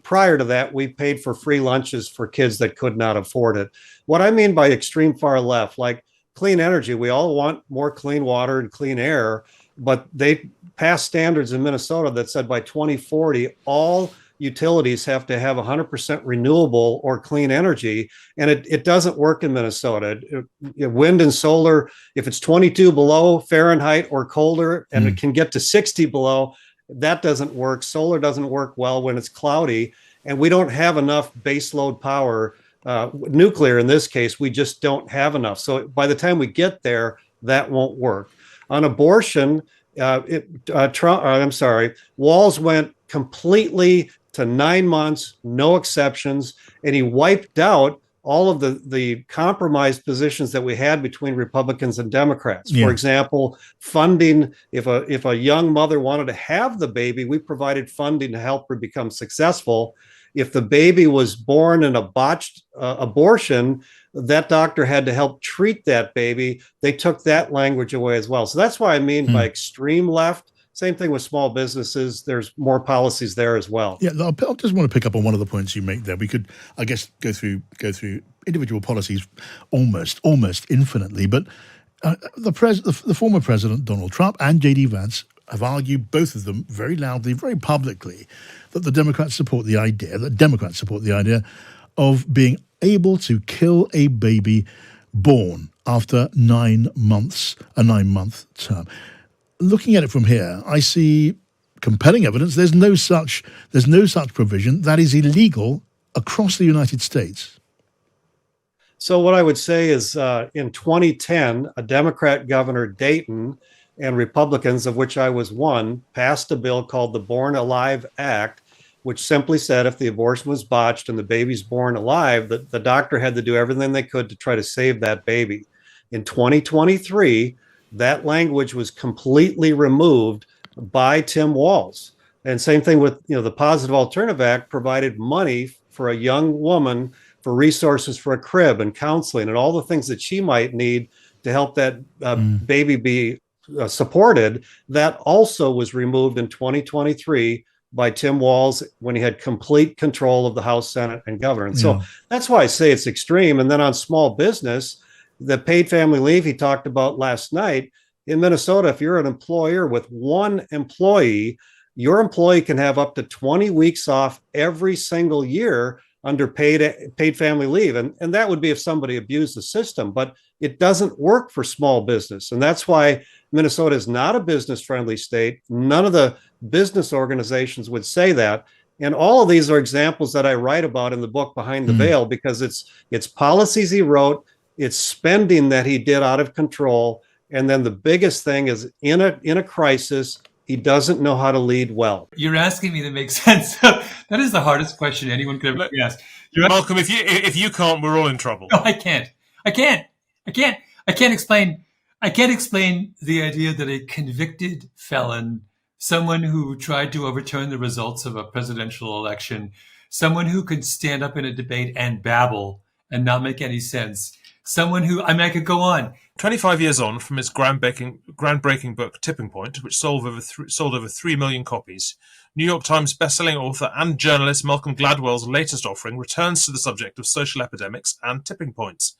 Prior to that, we paid for free lunches for kids that could not afford it. What I mean by extreme far left, like clean energy, we all want more clean water and clean air, but they passed standards in Minnesota that said by 2040, all utilities have to have 100% renewable or clean energy. And it doesn't work in Minnesota. Wind and solar, if it's 22 below Fahrenheit or colder, and it can get to 60 below, that doesn't work. Solar doesn't work well when it's cloudy. And we don't have enough baseload power. Nuclear, in this case, we just don't have enough. So by the time we get there, that won't work. On abortion, Walz went completely to 9 months, no exceptions, and he wiped out all of the compromised positions that we had between Republicans and Democrats. For example, funding, if a young mother wanted to have the baby, we provided funding to help her become successful. If the baby was born in a botched abortion, that doctor had to help treat that baby. They took that language away as well. So that's why I mean by extreme left. Same thing with small businesses. There's more policies there as well. Yeah, I just want to pick up on one of the points you make there. We could, I guess, go through individual policies almost infinitely. But the former president, Donald Trump, and JD Vance have argued, both of them, very loudly, very publicly, that Democrats support the idea of being able to kill a baby born after 9 months, a 9-month term. Looking at it from here, I see compelling evidence there's no such provision. That is illegal across the United States. So what I would say is in 2010, a Democrat governor, Dayton, and Republicans, of which I was one, passed a bill called the Born Alive Act, which simply said if the abortion was botched and the baby's born alive, the doctor had to do everything they could to try to save that baby. In 2023, that language was completely removed by Tim Walz. And same thing with, the Positive Alternative Act provided money for a young woman for resources for a crib and counseling and all the things that she might need to help that baby be supported. That also was removed in 2023 by Tim Walz when he had complete control of the House, Senate, and governor. And so that's why I say it's extreme. And then on small business, the paid family leave he talked about last night in Minnesota, if you're an employer with one employee, your employee can have up to 20 weeks off every single year under paid family leave. And that would be if somebody abused the system, but it doesn't work for small business. And that's why Minnesota is not a business friendly state. None of the business organizations would say that. And all of these are examples that I write about in the book Behind the Veil, because it's policies he wrote, it's spending that he did out of control, and then the biggest thing is in a crisis, he doesn't know how to lead well. You're asking me to make sense. That is the hardest question anyone could ever ask. Malcolm, if you can't, we're all in trouble. No, I can't. I can't explain. I can't explain the idea that a convicted felon, someone who tried to overturn the results of a presidential election, someone who could stand up in a debate and babble and not make any sense, someone who, I mean, I could go on. 25 years on from his groundbreaking book Tipping Point, which sold over 3 million copies, New York Times bestselling author and journalist Malcolm Gladwell's latest offering returns to the subject of social epidemics and tipping points,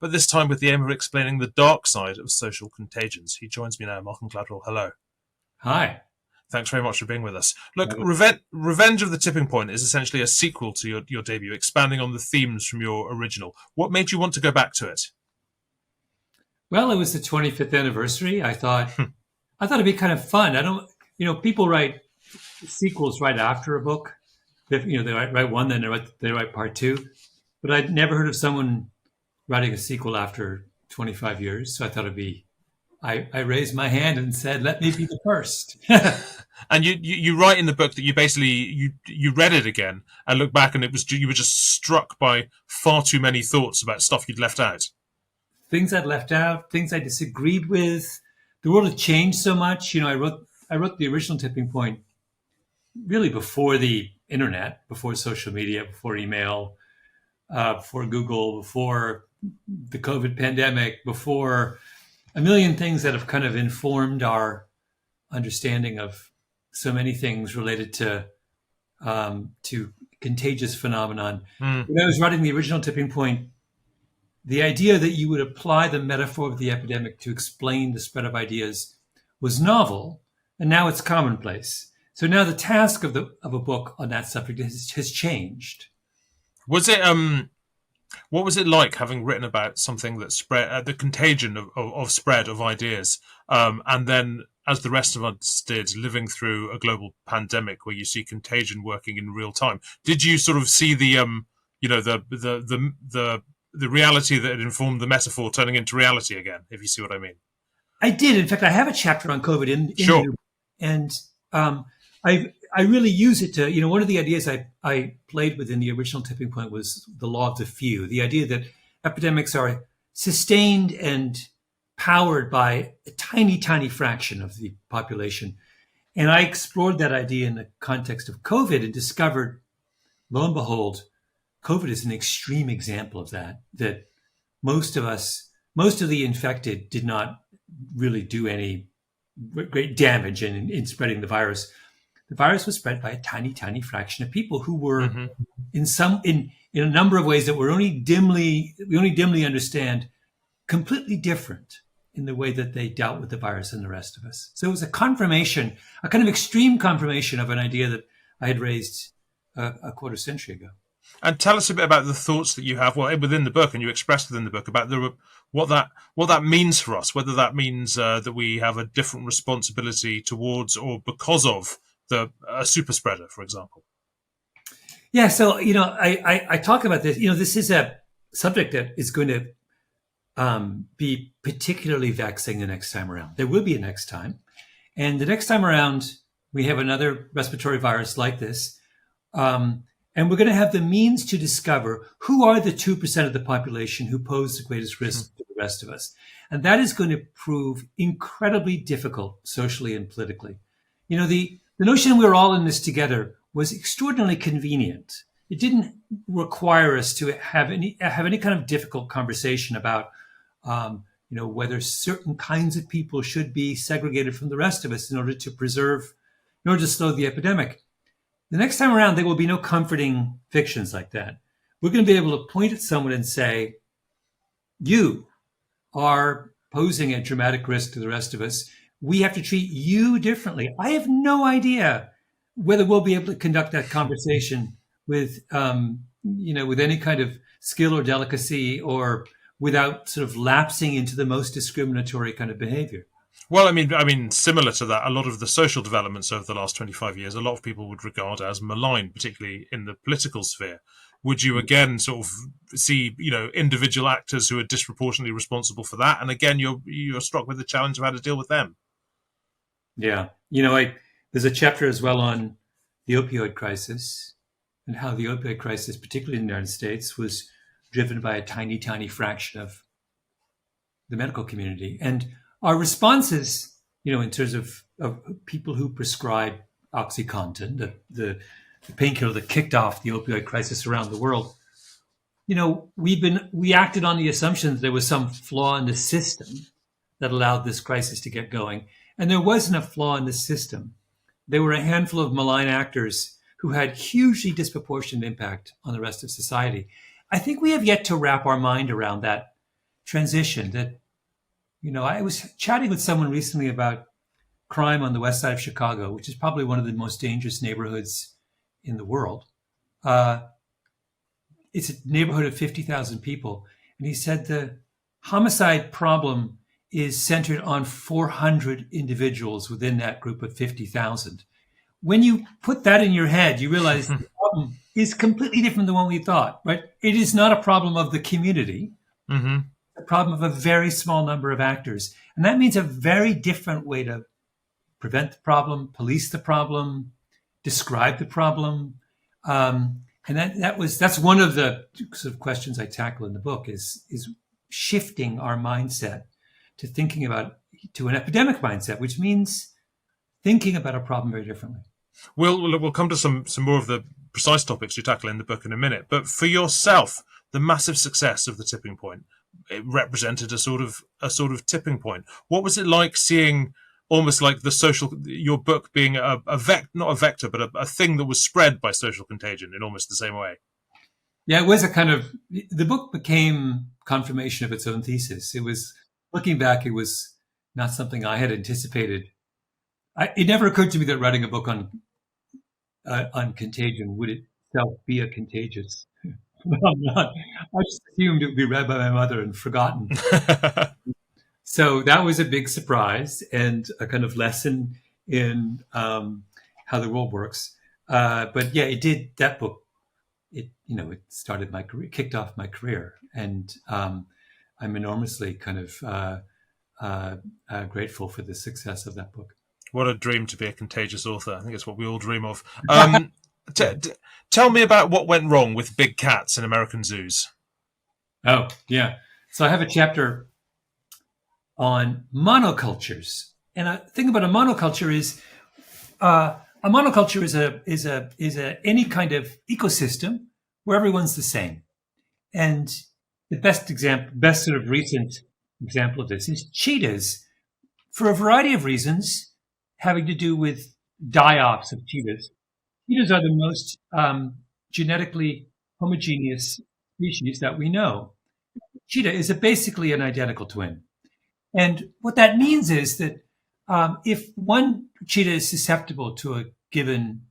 but this time with the aim of explaining the dark side of social contagions. He joins me now. Malcolm Gladwell, hello. Hi. Thanks very much for being with us. Look, Revenge of the Tipping Point is essentially a sequel to your debut, expanding on the themes from your original. What made you want to go back to it? Well, it was the 25th anniversary. I thought it'd be kind of fun. People write sequels right after a book. They write one, then they write part two. But I'd never heard of someone writing a sequel after 25 years. So I thought I raised my hand and said, let me be the first. And you write in the book that you basically you read it again and look back, and you were just struck by far too many thoughts about stuff you'd left out. Things I'd left out, things I disagreed with. The world had changed so much. I wrote the original Tipping Point really before the internet, before social media, before email, before Google, before the COVID pandemic, before a million things that have kind of informed our understanding of so many things related to contagious phenomenon. When I was writing the original Tipping Point, the idea that you would apply the metaphor of the epidemic to explain the spread of ideas was novel, and now it's commonplace. So now the task of a book on that subject has changed. Was it what was it like having written about something that spread the contagion of spread of ideas, and then, as the rest of us did, living through a global pandemic where you see contagion working in real time? Did you sort of see the reality that had informed the metaphor turning into reality again, if you see what I mean? I did. In fact, I have a chapter on COVID in sure. And I really use it to, one of the ideas I played with in the original Tipping Point was the law of the few, the idea that epidemics are sustained and powered by a tiny, tiny fraction of the population. And I explored that idea in the context of COVID and discovered, lo and behold, COVID is an extreme example of that most of the infected did not really do any great damage in spreading the virus. The virus was spread by a tiny, tiny fraction of people who were in a number of ways that we only dimly understand, completely different in the way that they dealt with the virus than the rest of us. So it was a confirmation, a kind of extreme confirmation of an idea that I had raised a quarter century ago. And tell us a bit about the thoughts that you have within the book, and you expressed within the book about what that means for us, whether that means that we have a different responsibility towards or because of a super spreader, for example. Yeah, so I talk about this. This is a subject that is going to be particularly vexing the next time around. There will be a next time, and the next time around we have another respiratory virus like this. And we're going to have the means to discover who are the 2% of the population who pose the greatest risk to the rest of us. And that is going to prove incredibly difficult socially and politically. The notion we're all in this together was extraordinarily convenient. It didn't require us to have any kind of difficult conversation about, whether certain kinds of people should be segregated from the rest of us in order to slow the epidemic. The next time around, there will be no comforting fictions like that. We're going to be able to point at someone and say, you are posing a dramatic risk to the rest of us. We have to treat you differently. I have no idea whether we'll be able to conduct that conversation with any kind of skill or delicacy, or without sort of lapsing into the most discriminatory kind of behavior. Well, I mean, similar to that, a lot of the social developments over the last 25 years, a lot of people would regard as malign, particularly in the political sphere. Would you again sort of see, individual actors who are disproportionately responsible for that? And again, you're struck with the challenge of how to deal with them. Yeah. There's a chapter as well on the opioid crisis and how the opioid crisis, particularly in the United States, was driven by a tiny, tiny fraction of the medical community. And our responses, in terms of people who prescribe OxyContin, the painkiller that kicked off the opioid crisis around the world, we acted on the assumption that there was some flaw in the system that allowed this crisis to get going. And there wasn't a flaw in the system. There were a handful of malign actors who had hugely disproportionate impact on the rest of society. I think we have yet to wrap our mind around that transition. That, I was chatting with someone recently about crime on the west side of Chicago, which is probably one of the most dangerous neighborhoods in the world. It's a neighborhood of 50,000 people. And he said the homicide problem is centered on 400 individuals within that group of 50,000. When you put that in your head, you realize the problem is completely different than what we thought, right? It is not a problem of the community. Mm-hmm. It's a problem of a very small number of actors. And that means a very different way to prevent the problem, police the problem, describe the problem. And that's one of the sort of questions I tackle in the book is shifting our mindset to thinking to an epidemic mindset, which means thinking about a problem very differently. We'll come to some more of the precise topics you tackle in the book in a minute. But for yourself, the massive success of The Tipping Point, it represented a sort of tipping point. What was it like seeing almost like your book being not a vector, but a thing that was spread by social contagion in almost the same way? Yeah, it was the book became confirmation of its own thesis. It was, looking back, it was not something I had anticipated. It never occurred to me that writing a book on contagion would itself be a contagious. I just assumed it would be read by my mother and forgotten. So that was a big surprise and a kind of lesson in how the world works. But yeah, it did. That book, it started my career, kicked off my career, and I'm enormously kind of grateful for the success of that book. What a dream to be a contagious author. I think it's what we all dream of. Tell me about what went wrong with big cats in American zoos. Oh, yeah. So I have a chapter on monocultures. And the thing about a monoculture is any kind of ecosystem where everyone's the same. And the best sort of recent example of this is cheetahs, for a variety of reasons having to do with die-offs of cheetahs. Cheetahs are the most genetically homogeneous species that we know. Cheetah is basically an identical twin. And what that means is that if one cheetah is susceptible to a given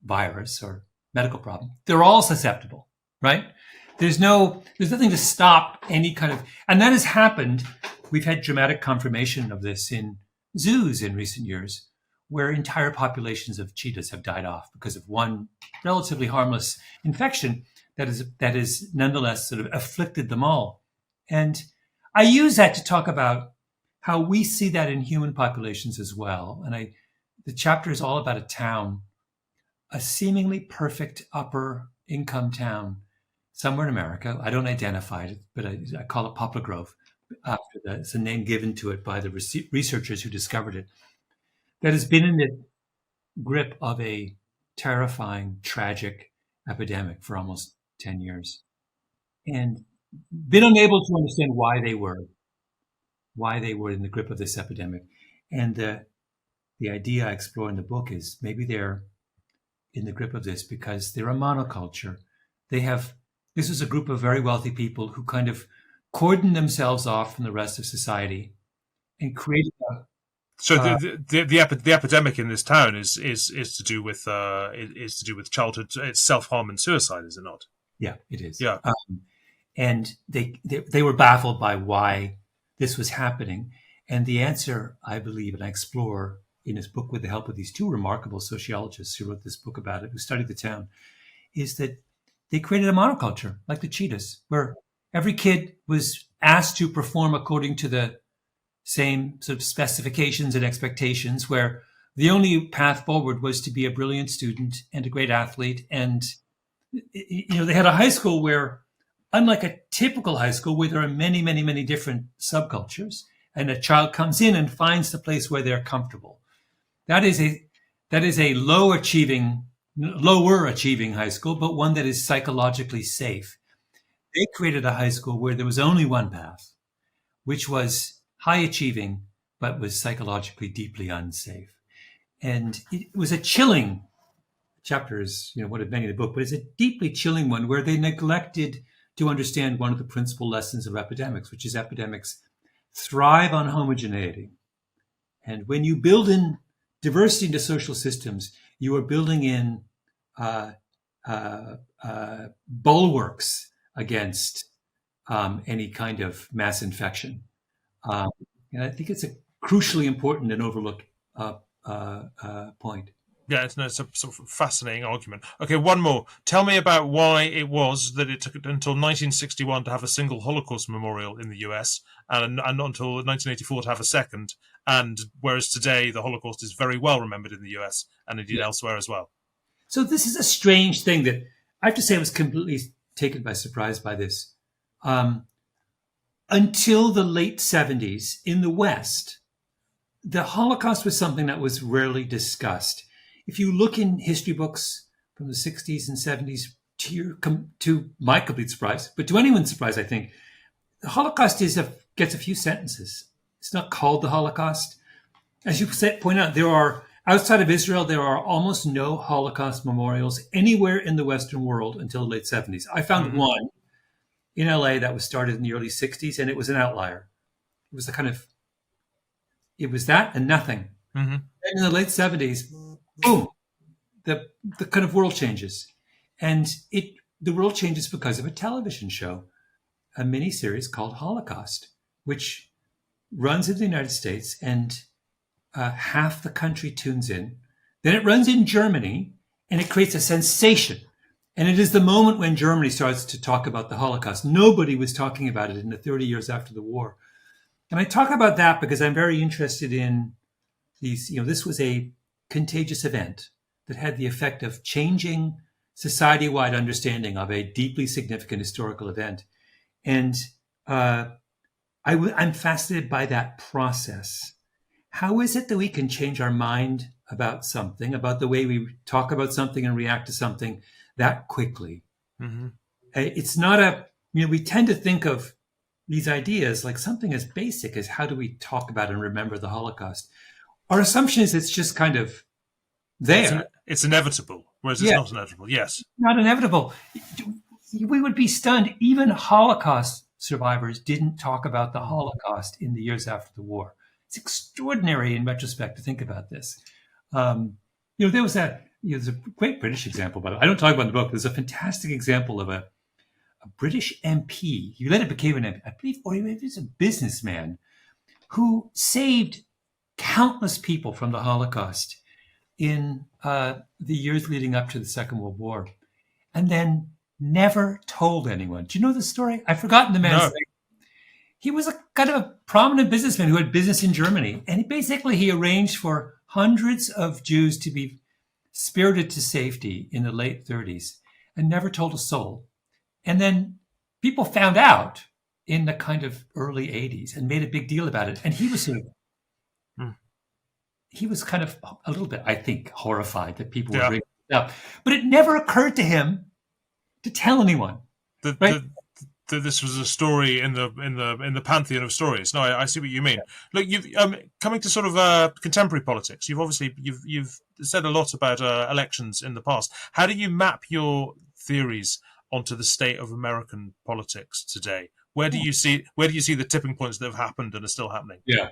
virus or medical problem, they're all susceptible, right? There's nothing to stop any kind of, and that has happened. We've had dramatic confirmation of this in zoos in recent years, where entire populations of cheetahs have died off because of one relatively harmless infection that is nonetheless sort of afflicted them all. And I use that to talk about how we see that in human populations as well. And the chapter is all about a town, a seemingly perfect upper income town somewhere in America. I don't identify it, but I call it Poplar Grove after that. It's a name given to it by the researchers who discovered it, that has been in the grip of a terrifying, tragic epidemic for almost 10 years and been unable to understand why they were in the grip of this epidemic. And the idea I explore in the book is maybe they're in the grip of this because they're a monoculture. This is a group of very wealthy people who kind of cordoned themselves off from the rest of society and created So the epidemic in this town is to do with childhood, it's self-harm and suicide, is it not? Yeah, it is. Yeah, and they were baffled by why this was happening, And the answer, I believe, and I explore in his book with the help of these two remarkable sociologists who wrote this book about it, who studied the town, is that they created a monoculture like the cheetahs, where every kid was asked to perform according to the same sort of specifications and expectations, where the only path forward was to be a brilliant student and a great athlete. And, they had a high school where, unlike a typical high school where there are many, many, many different subcultures, and a child comes in and finds the place where they're comfortable. That is a lower achieving high school, but one that is psychologically safe. They created a high school where there was only one path, which was high achieving, but was psychologically deeply unsafe. And it was a chilling chapter, is one of many in the book, but it's a deeply chilling one where they neglected to understand one of the principal lessons of epidemics, which is epidemics thrive on homogeneity. And when you build in diversity into social systems, you are building in bulwarks against any kind of mass infection. And I think it's a crucially important and overlooked point. Yeah, it's a sort of fascinating argument. Okay, one more. Tell me about why it was that it took until 1961 to have a single Holocaust memorial in the US and until 1984 to have a second, and whereas today the Holocaust is very well remembered in the US and indeed elsewhere as well. So this is a strange thing that I have to say I was completely taken by surprise by this. Until the late 70s in the West, the Holocaust was something that was rarely discussed. If you look in history books from the 60s and 70s, to my complete surprise, but to anyone's surprise, I think, the Holocaust gets a few sentences. It's not called the Holocaust. As you point out, outside of Israel, there are almost no Holocaust memorials anywhere in the Western world until the late 70s. I found one in LA that was started in the early 60s, and it was an outlier. It was it was that and nothing. Mm-hmm. And in the late 70s, boom, the kind of world changes. And the world changes because of a television show, a miniseries called Holocaust, which runs in the United States, and half the country tunes in. Then it runs in Germany, and it creates a sensation. And it is the moment when Germany starts to talk about the Holocaust. Nobody was talking about it in the 30 years after the war. And I talk about that because I'm very interested in these, this was a contagious event that had the effect of changing society-wide understanding of a deeply significant historical event. And I'm fascinated by that process. How is it that we can change our mind about something, about the way we talk about something and react to something that quickly? Mm-hmm. It's not we tend to think of these ideas like something as basic as how do we talk about and remember the Holocaust? Our assumption is it's just kind of there. It's inevitable, whereas it's not inevitable. Yes. Not inevitable. We would be stunned. Even Holocaust survivors didn't talk about the Holocaust in the years after the war. It's extraordinary in retrospect to think about this. There was there's a great British example, by the way. I don't talk about it in the book. There's a fantastic example of a British MP. He later became an MP, I believe, or he was a businessman who saved countless people from the Holocaust in the years leading up to the Second World War, and then never told anyone. Do you know the story? I've forgotten the man's name. He was a kind of a prominent businessman who had business in Germany, and he arranged for hundreds of Jews to be spirited to safety in the late 30s and never told a soul. And then people found out in the kind of early 80s and made a big deal about it. And he was he was kind of a little bit, I think, horrified that people were bringing it up. But it never occurred to him to tell anyone. This was a story in the pantheon of stories. No, I see what you mean. Look, you've coming to sort of contemporary politics. You've said a lot about elections in the past. How do you map your theories onto the state of American politics today? Where do you see the tipping points that have happened and are still happening? Yeah,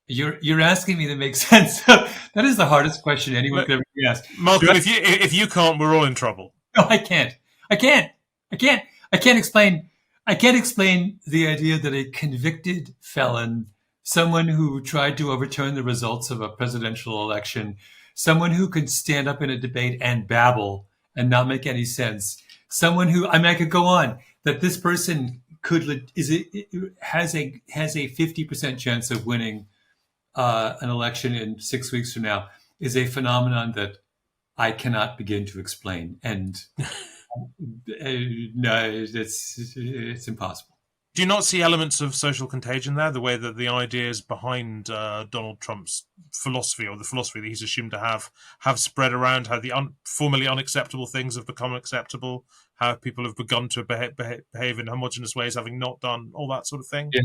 you're asking me to make sense. That is the hardest question anyone could ever be asked. Malcolm, if you can't, we're all in trouble. No, I can't explain the idea that a convicted felon someone who tried to overturn the results of a presidential election, someone who could stand up in a debate and babble and not make any sense, someone who, I could go on, that this person has a 50% chance of winning an election in 6 weeks from now, is a phenomenon that I cannot begin to explain. And no, it's impossible. Do you not see elements of social contagion there? The way that the ideas behind Donald Trump's philosophy, or the philosophy that he's assumed to have spread around, how the formerly unacceptable things have become acceptable, how people have begun to behave in homogenous ways, having not done all that sort of thing? Yeah.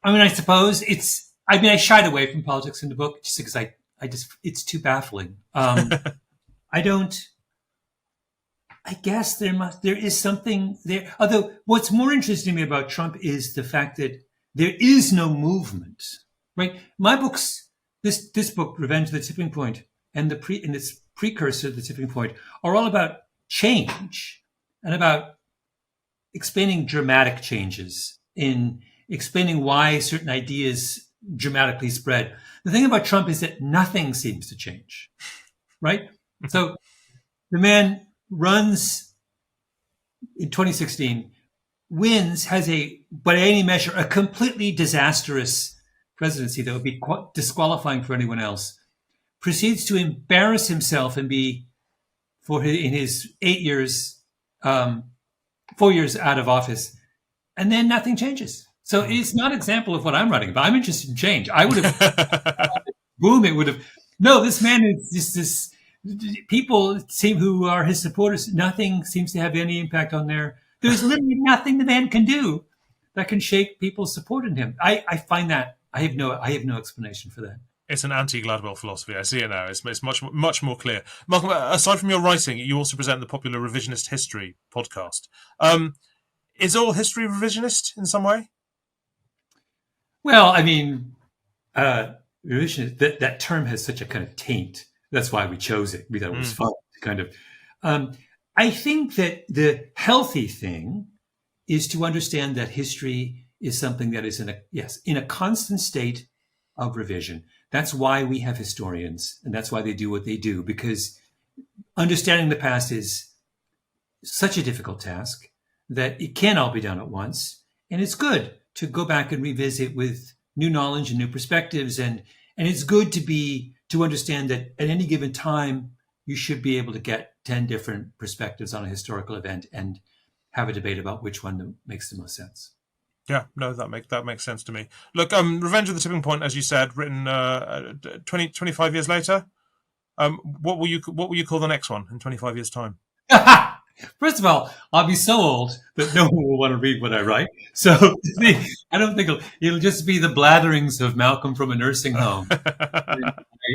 I suppose I shied away from politics in the book just because it's too baffling. I guess there is something there. Although what's more interesting to me about Trump is the fact that there is no movement, right? My books, this book, Revenge of the Tipping Point, and its precursor, The Tipping Point, are all about change and about explaining dramatic changes, in explaining why certain ideas dramatically spread. The thing about Trump is that nothing seems to change, right? So the man runs in 2016, wins, has by any measure, a completely disastrous presidency that would be disqualifying for anyone else, proceeds to embarrass himself and in his 8 years, 4 years out of office, and then nothing changes. So it's not an example of what I'm writing about. I'm interested in change. I would have, boom, it would have, no, this man is just this, people who are his supporters, nothing seems to have any impact on there's literally nothing the man can do that can shake people's support in him. I find that, I have no explanation for that. It's an anti-Gladwell philosophy. I see it now. It's much more clear. Malcolm, aside from your writing, you also present the popular Revisionist History podcast. Is all history revisionist in some way? Well, revisionist, that term has such a kind of taint. That's why we chose it. We thought it was fun to kind of. I think that the healthy thing is to understand that history is something that is in a constant state of revision. That's why we have historians, and that's why they do what they do, because understanding the past is such a difficult task that it can't all be done at once. And it's good to go back and revisit with new knowledge and new perspectives. And it's good to understand that at any given time, you should be able to get 10 different perspectives on a historical event and have a debate about which one makes the most sense. Yeah, no, that makes sense to me. Look, Revenge of the Tipping Point, as you said, written 25 years later. What will you call the next one in 25 years' time? First of all, I'll be so old that no one will want to read what I write. So I don't think it'll just be the blatherings of Malcolm from a nursing home.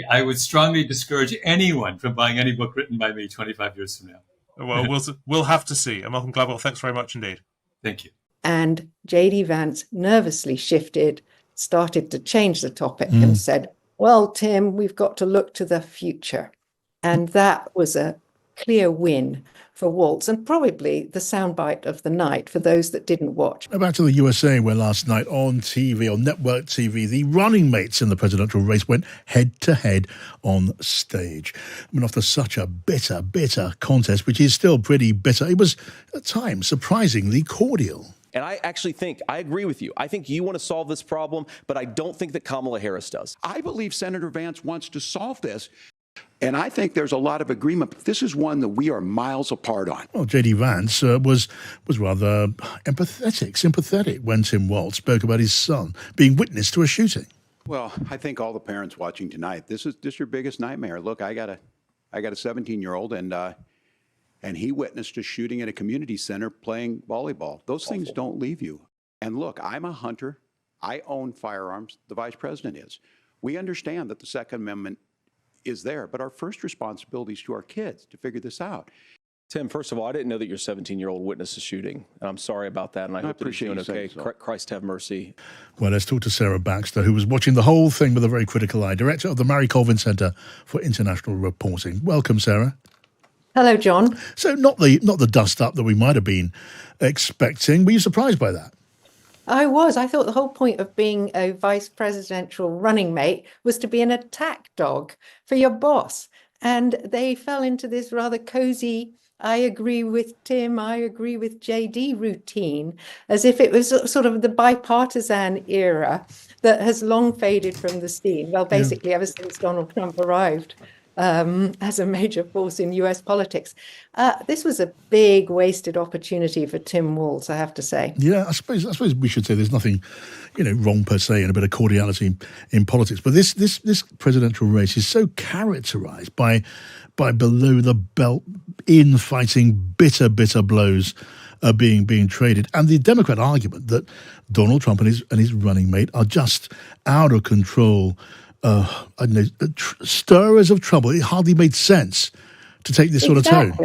I would strongly discourage anyone from buying any book written by me 25 years from now. Well, we'll have to see. And Malcolm Gladwell, thanks very much indeed. Thank you. And JD Vance nervously started to change the topic and said, well, Tim, we've got to look to the future. And that was a clear win for Waltz, and probably the soundbite of the night for those that didn't watch. Back to the USA, where last night on TV, on network TV, the running mates in the presidential race went head-to-head on stage. After such a bitter contest, which is still pretty bitter, it was at times surprisingly cordial. And I actually I agree with you. I think you want to solve this problem, but I don't think that Kamala Harris does. I believe Senator Vance wants to solve this. And I think there's a lot of agreement, but this is one that we are miles apart on. Well, JD Vance was rather sympathetic when Tim Waltz spoke about his son being witness to a shooting. Well, I think all the parents watching tonight, this is your biggest nightmare. Look, I got a 17-year-old, and he witnessed a shooting at a community center playing volleyball. Those things don't leave you. And look, I'm a hunter. I own firearms. The vice president is. We understand that the Second Amendment is there, but our first responsibility is to our kids to figure this out. Tim, first of all, I didn't know that your 17-year-old witnessed a shooting, and I'm sorry about that, and I hope that he's doing okay. Christ have mercy. Well, let's talk to Sarah Baxter, who was watching the whole thing with a very critical eye, director of the Mary Colvin Centre for International Reporting. Welcome, Sarah. Hello, John. So not the dust-up that we might have been expecting. Were you surprised by that? I was. I thought the whole point of being a vice presidential running mate was to be an attack dog for your boss. And they fell into this rather cozy, I agree with Tim, I agree with JD routine, as if it was sort of the bipartisan era that has long faded from the scene. Well, basically, ever since Donald Trump arrived as a major force in US politics. This was a big wasted opportunity for Tim Walz, I have to say. Yeah, I suppose we should say there's nothing, wrong per se, and a bit of cordiality in politics. But this presidential race is so characterized by below the belt infighting, bitter blows being traded, and the Democrat argument that Donald Trump and his running mate are just out of control. I don't know, stirrers of trouble. It hardly made sense to take this sort of tone.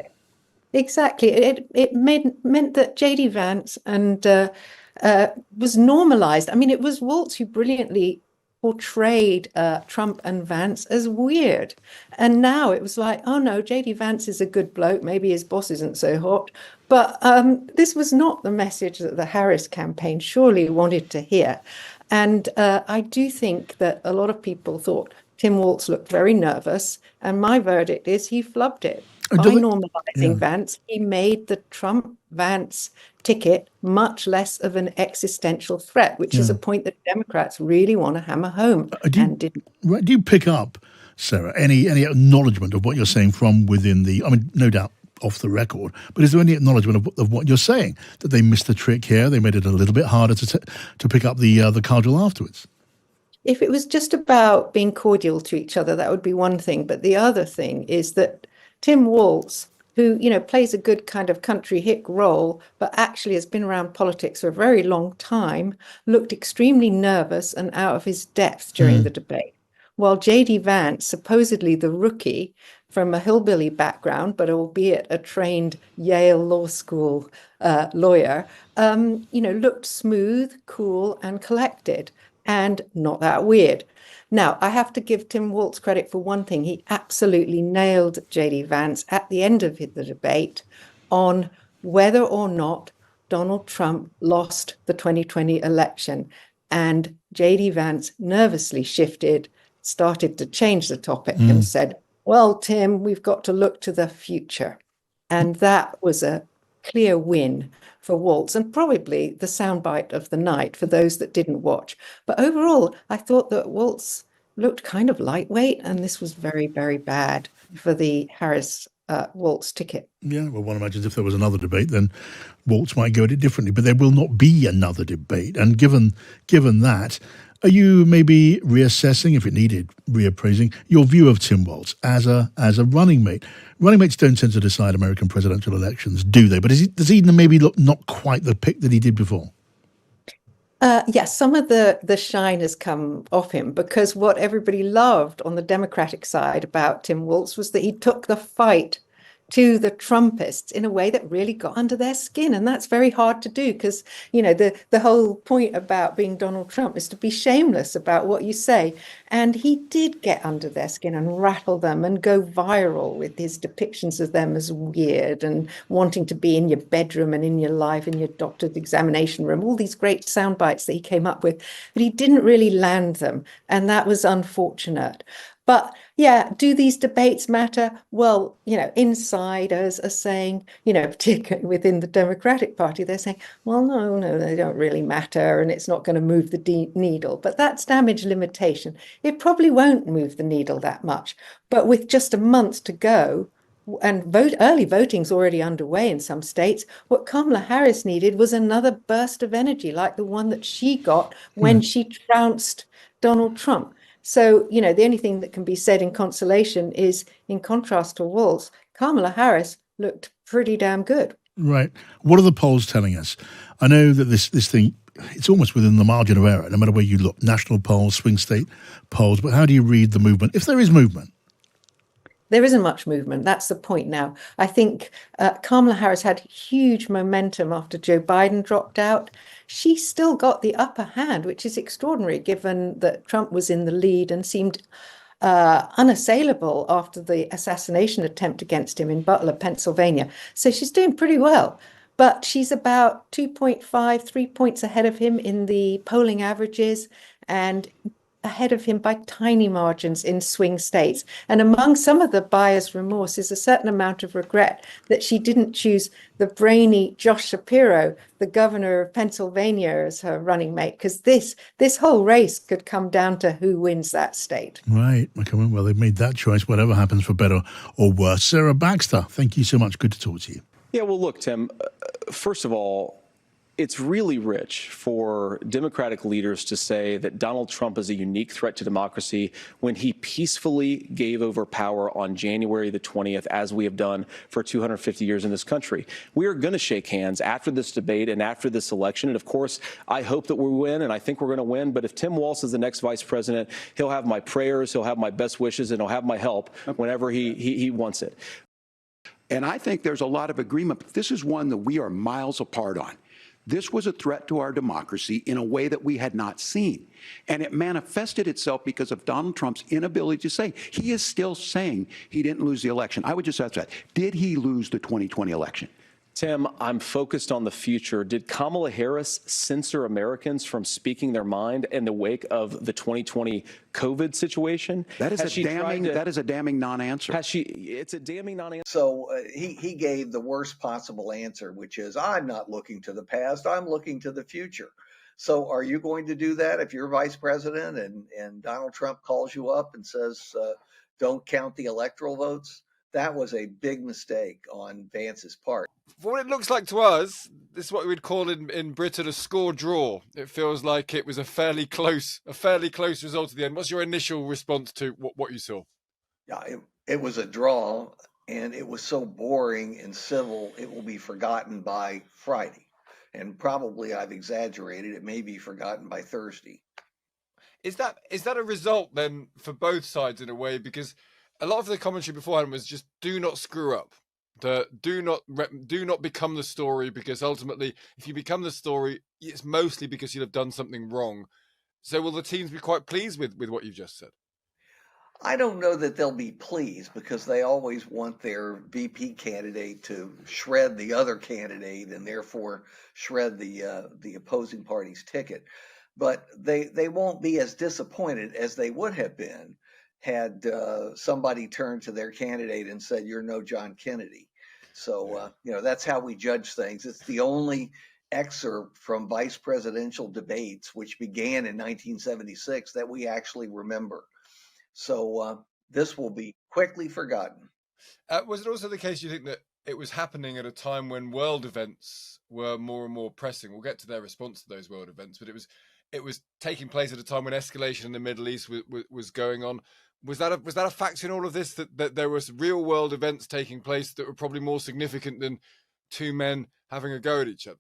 Exactly. It meant that JD Vance and was normalized. I mean, it was Walz who brilliantly portrayed Trump and Vance as weird. And now it was like, oh no, JD Vance is a good bloke. Maybe his boss isn't so hot. But this was not the message that the Harris campaign surely wanted to hear. And I do think that a lot of people thought Tim Walz looked very nervous. And my verdict is he flubbed it. By normalizing Vance, he made the Trump-Vance ticket much less of an existential threat, which is a point that Democrats really want to hammer home and didn't. Right, do you pick up, Sarah, any acknowledgement of what you're saying from within no doubt off the record, but is there any acknowledgement of what you're saying, that they missed the trick here, they made it a little bit harder to pick up the cudgel afterwards? If it was just about being cordial to each other, that would be one thing. But the other thing is that Tim Walz, who, plays a good kind of country hick role, but actually has been around politics for a very long time, looked extremely nervous and out of his depth during the debate. While JD Vance, supposedly the rookie from a hillbilly background, but albeit a trained Yale Law School lawyer, looked smooth, cool, and collected, and not that weird. Now, I have to give Tim Walz credit for one thing. He absolutely nailed JD Vance at the end of the debate on whether or not Donald Trump lost the 2020 election. And JD Vance nervously shifted, started to change the topic and said, well, Tim, we've got to look to the future. And that was a clear win for Walz, and probably the soundbite of the night for those that didn't watch. But overall, I thought that Walz looked kind of lightweight, and this was very, very bad for the Harris Walz ticket. Yeah, well, one imagines if there was another debate, then Walz might go at it differently. But there will not be another debate, and given that, are you maybe reassessing, if it needed reappraising, your view of Tim Walz as a running mate? Running mates don't tend to decide American presidential elections, do they? But does he maybe look not quite the pick that he did before? Yes, some of the shine has come off him, because what everybody loved on the Democratic side about Tim Walz was that he took the fight to the Trumpists in a way that really got under their skin. And that's very hard to do because, the whole point about being Donald Trump is to be shameless about what you say. And he did get under their skin and rattle them and go viral with his depictions of them as weird and wanting to be in your bedroom and in your life, in your doctor's examination room, all these great sound bites that he came up with, but he didn't really land them. And that was unfortunate. But yeah, do these debates matter? Well, insiders are saying, particularly within the Democratic Party, they're saying, well, no, they don't really matter and it's not going to move the needle. But that's damage limitation. It probably won't move the needle that much. But with just a month to go, and early voting's already underway in some states, what Kamala Harris needed was another burst of energy like the one that she got when she trounced Donald Trump. So, the only thing that can be said in consolation is, in contrast to Walz, Kamala Harris looked pretty damn good. Right. What are the polls telling us? I know that this thing, it's almost within the margin of error, no matter where you look, national polls, swing state polls, but how do you read the movement, if there is movement? There isn't much movement. That's the point now. I think Kamala Harris had huge momentum after Joe Biden dropped out. She still got the upper hand, which is extraordinary given that Trump was in the lead and seemed unassailable after the assassination attempt against him in Butler, Pennsylvania. So she's doing pretty well. but she's about 2.5, 3 points ahead of him in the polling averages and ahead of him by tiny margins in swing states. And among some of the buyer's remorse is a certain amount of regret that she didn't choose the brainy Josh Shapiro, the governor of Pennsylvania, as her running mate, because this whole race could come down to who wins that state. Right. Okay, well, they've made that choice, whatever happens, for better or worse. Sarah Baxter, thank you so much. Good to talk to you. Yeah, well, look, Tim, first of all, it's really rich for Democratic leaders to say that Donald Trump is a unique threat to democracy when he peacefully gave over power on January the 20th, as we have done for 250 years in this country. We are going to shake hands after this debate and after this election. And of course, I hope that we win, and I think we're going to win. But if Tim Walz is the next vice president, he'll have my prayers, he'll have my best wishes, and he'll have my help whenever he wants it. And I think there's a lot of agreement. But this is one that we are miles apart on. This was a threat to our democracy in a way that we had not seen. And it manifested itself because of Donald Trump's inability to say. He is still saying he didn't lose the election. I would just ask that. Did he lose the 2020 election? Tim, I'm focused on the future. Did Kamala Harris censor Americans from speaking their mind in the wake of the 2020 COVID situation? That is a damning non-answer. It's a damning non-answer. So he gave the worst possible answer, which is, I'm not looking to the past, I'm looking to the future. So are you going to do that if you're vice president and Donald Trump calls you up and says, don't count the electoral votes? That was a big mistake on Vance's part. For what it looks like to us, this is what we would call in Britain a score draw. It feels like it was a fairly close result at the end. What's your initial response to what you saw? Yeah, it was a draw, and it was so boring and civil, it will be forgotten by Friday. And probably I've exaggerated. It may be forgotten by Thursday. Is that a result then for both sides in a way? Because a lot of the commentary beforehand was just do not screw up. Do not become the story, because ultimately, if you become the story, it's mostly because you'll have done something wrong. So will the teams be quite pleased with what you've just said? I don't know that they'll be pleased, because they always want their VP candidate to shred the other candidate and therefore shred the opposing party's ticket. But they won't be as disappointed as they would have been had somebody turned to their candidate and said, you're no John Kennedy. So, that's how we judge things. It's the only excerpt from vice presidential debates, which began in 1976, that we actually remember. So this will be quickly forgotten. Was it also the case, you think, that it was happening at a time when world events were more and more pressing? We'll get to their response to those world events, but it was taking place at a time when escalation in the Middle East was going on. Was that a factor in all of this, that there was real world events taking place that were probably more significant than two men having a go at each other?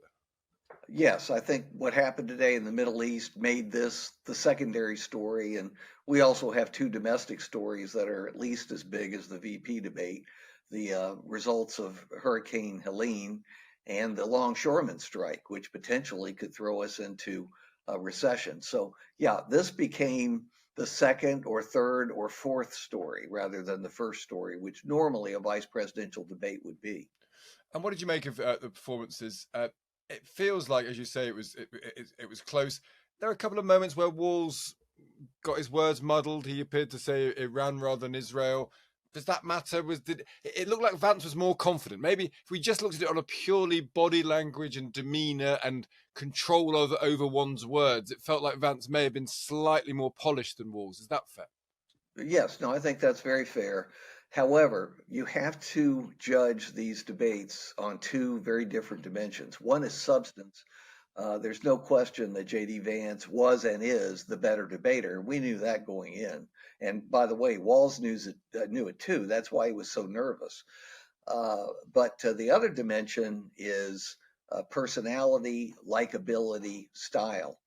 Yes, I think what happened today in the Middle East made this the secondary story. And we also have two domestic stories that are at least as big as the VP debate: the results of Hurricane Helene and the longshoremen strike, which potentially could throw us into a recession. So, yeah, this became the second or third or fourth story rather than the first story, which normally a vice presidential debate would be. And what did you make of the performances? It feels like, as you say, it was close. There are a couple of moments where Walz got his words muddled. He appeared to say Iran rather than Israel. Does that matter? It looked like Vance was more confident? Maybe if we just looked at it on a purely body language and demeanor and control over one's words, it felt like Vance may have been slightly more polished than Walz. Is that fair? Yes, no, I think that's very fair. However, you have to judge these debates on two very different dimensions. One is substance. There's no question that JD Vance was and is the better debater. We knew that going in. And by the way, Walz knew it too. That's why he was so nervous. But the other dimension is personality, likability, style.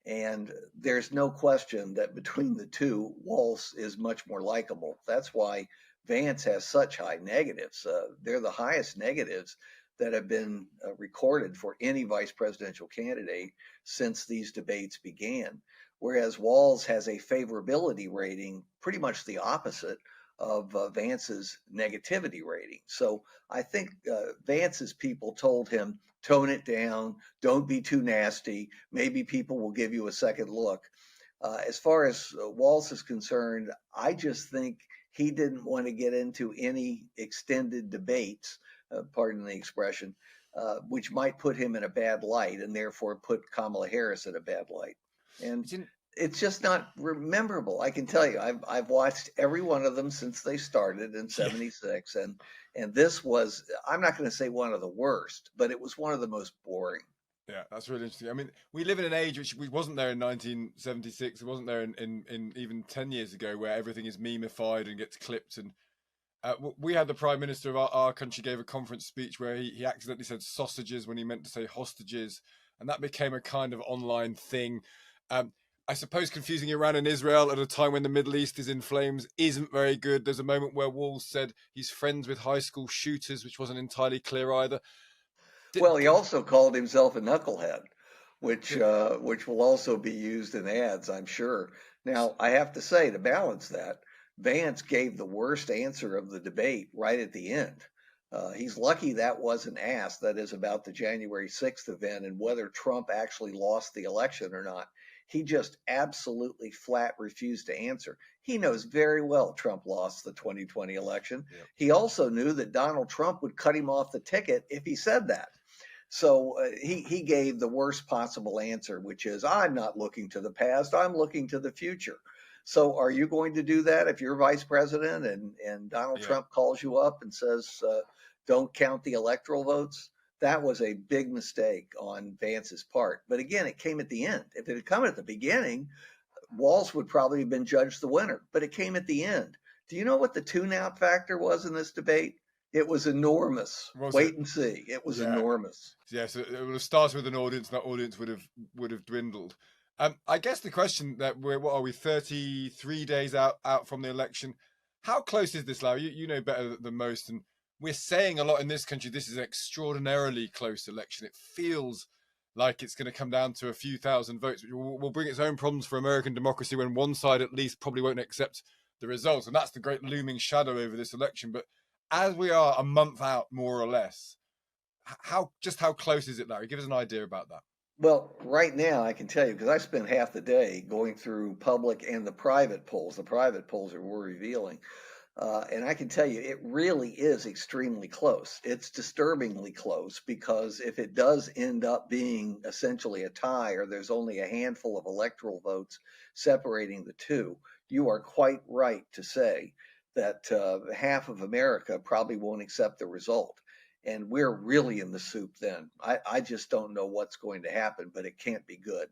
And there's no question that between the two, Walz is much more likable. That's why Vance has such high negatives. They're the highest negatives that have been recorded for any vice presidential candidate since these debates began. Whereas Walz has a favorability rating pretty much the opposite of Vance's negativity rating. So I think Vance's people told him, tone it down, don't be too nasty, maybe people will give you a second look. As far as Walz is concerned, I just think he didn't want to get into any extended debates, pardon the expression, which might put him in a bad light and therefore put Kamala Harris in a bad light. And it's just not memorable. I can tell you, I've watched every one of them since they started in '76, and this was, I'm not going to say one of the worst, but it was one of the most boring. Yeah, that's really interesting. I mean, we live in an age which we wasn't there in 1976. It wasn't there in even 10 years ago, where everything is memeified and gets clipped. And we had the Prime Minister of our country gave a conference speech where he accidentally said sausages when he meant to say hostages. And that became a kind of online thing. I suppose confusing Iran and Israel at a time when the Middle East is in flames isn't very good. There's a moment where Walz said he's friends with high school shooters, which wasn't entirely clear either. Well, he also called himself a knucklehead, which will also be used in ads, I'm sure. Now, I have to say, to balance that, Vance gave the worst answer of the debate right at the end. He's lucky that wasn't asked, that is about the January 6th event and whether Trump actually lost the election or not. He just absolutely flat refused to answer. He knows very well Trump lost the 2020 election. Yep. He also knew that Donald Trump would cut him off the ticket if he said that. So he gave the worst possible answer, which is, I'm not looking to the past, I'm looking to the future. So are you going to do that if you're vice president and Donald Trump calls you up and says, don't count the electoral votes? That was a big mistake on Vance's part. But again, it came at the end. If it had come at the beginning, Walz would probably have been judged the winner, but it came at the end. Do you know what the tune-out factor was in this debate? It was enormous. Wait and see. It was enormous. Yeah, so it would have started with an audience, and that audience would have dwindled. I guess the question that what are we, 33 days out from the election? How close is this, Larry? You know better than most, and we're saying a lot in this country, this is an extraordinarily close election. It feels like it's going to come down to a few thousand votes, which will bring its own problems for American democracy when one side at least probably won't accept the results. And that's the great looming shadow over this election. But as we are a month out, more or less, how close is it, Larry? Give us an idea about that. Well, right now, I can tell you, because I spent half the day going through public and the private polls. The private polls are more revealing. And I can tell you, it really is extremely close. It's disturbingly close, because if it does end up being essentially a tie, or there's only a handful of electoral votes separating the two, you are quite right to say that half of America probably won't accept the result. And we're really in the soup then. I just don't know what's going to happen, but it can't be good.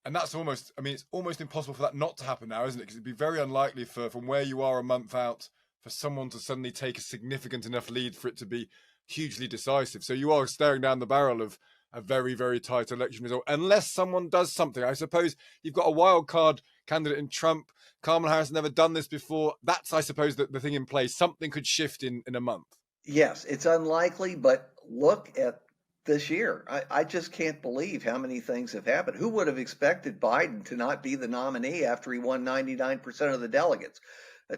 And that's almost, I mean, it's almost impossible for that not to happen now, isn't it? Because it'd be very unlikely from where you are a month out for someone to suddenly take a significant enough lead for it to be hugely decisive. So you are staring down the barrel of a very, very tight election result, unless someone does something. I suppose you've got a wild card candidate in Trump. Kamala Harris has never done this before. That's, I suppose, the thing in place. Something could shift in a month. Yes, it's unlikely, but look at this year. I just can't believe how many things have happened. Who would have expected Biden to not be the nominee after he won 99% of the delegates?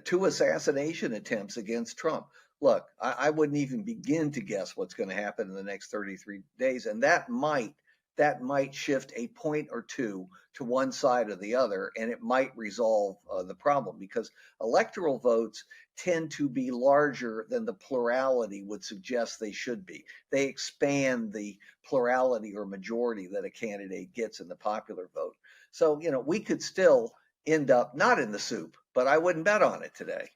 2 assassination attempts against Trump. Look, I wouldn't even begin to guess what's going to happen in the next 33 days. And that might shift a point or two to one side or the other, and it might resolve the problem, because electoral votes tend to be larger than the plurality would suggest they should be. They expand the plurality or majority that a candidate gets in the popular vote. So, we could still end up not in the soup, but I wouldn't bet on it today.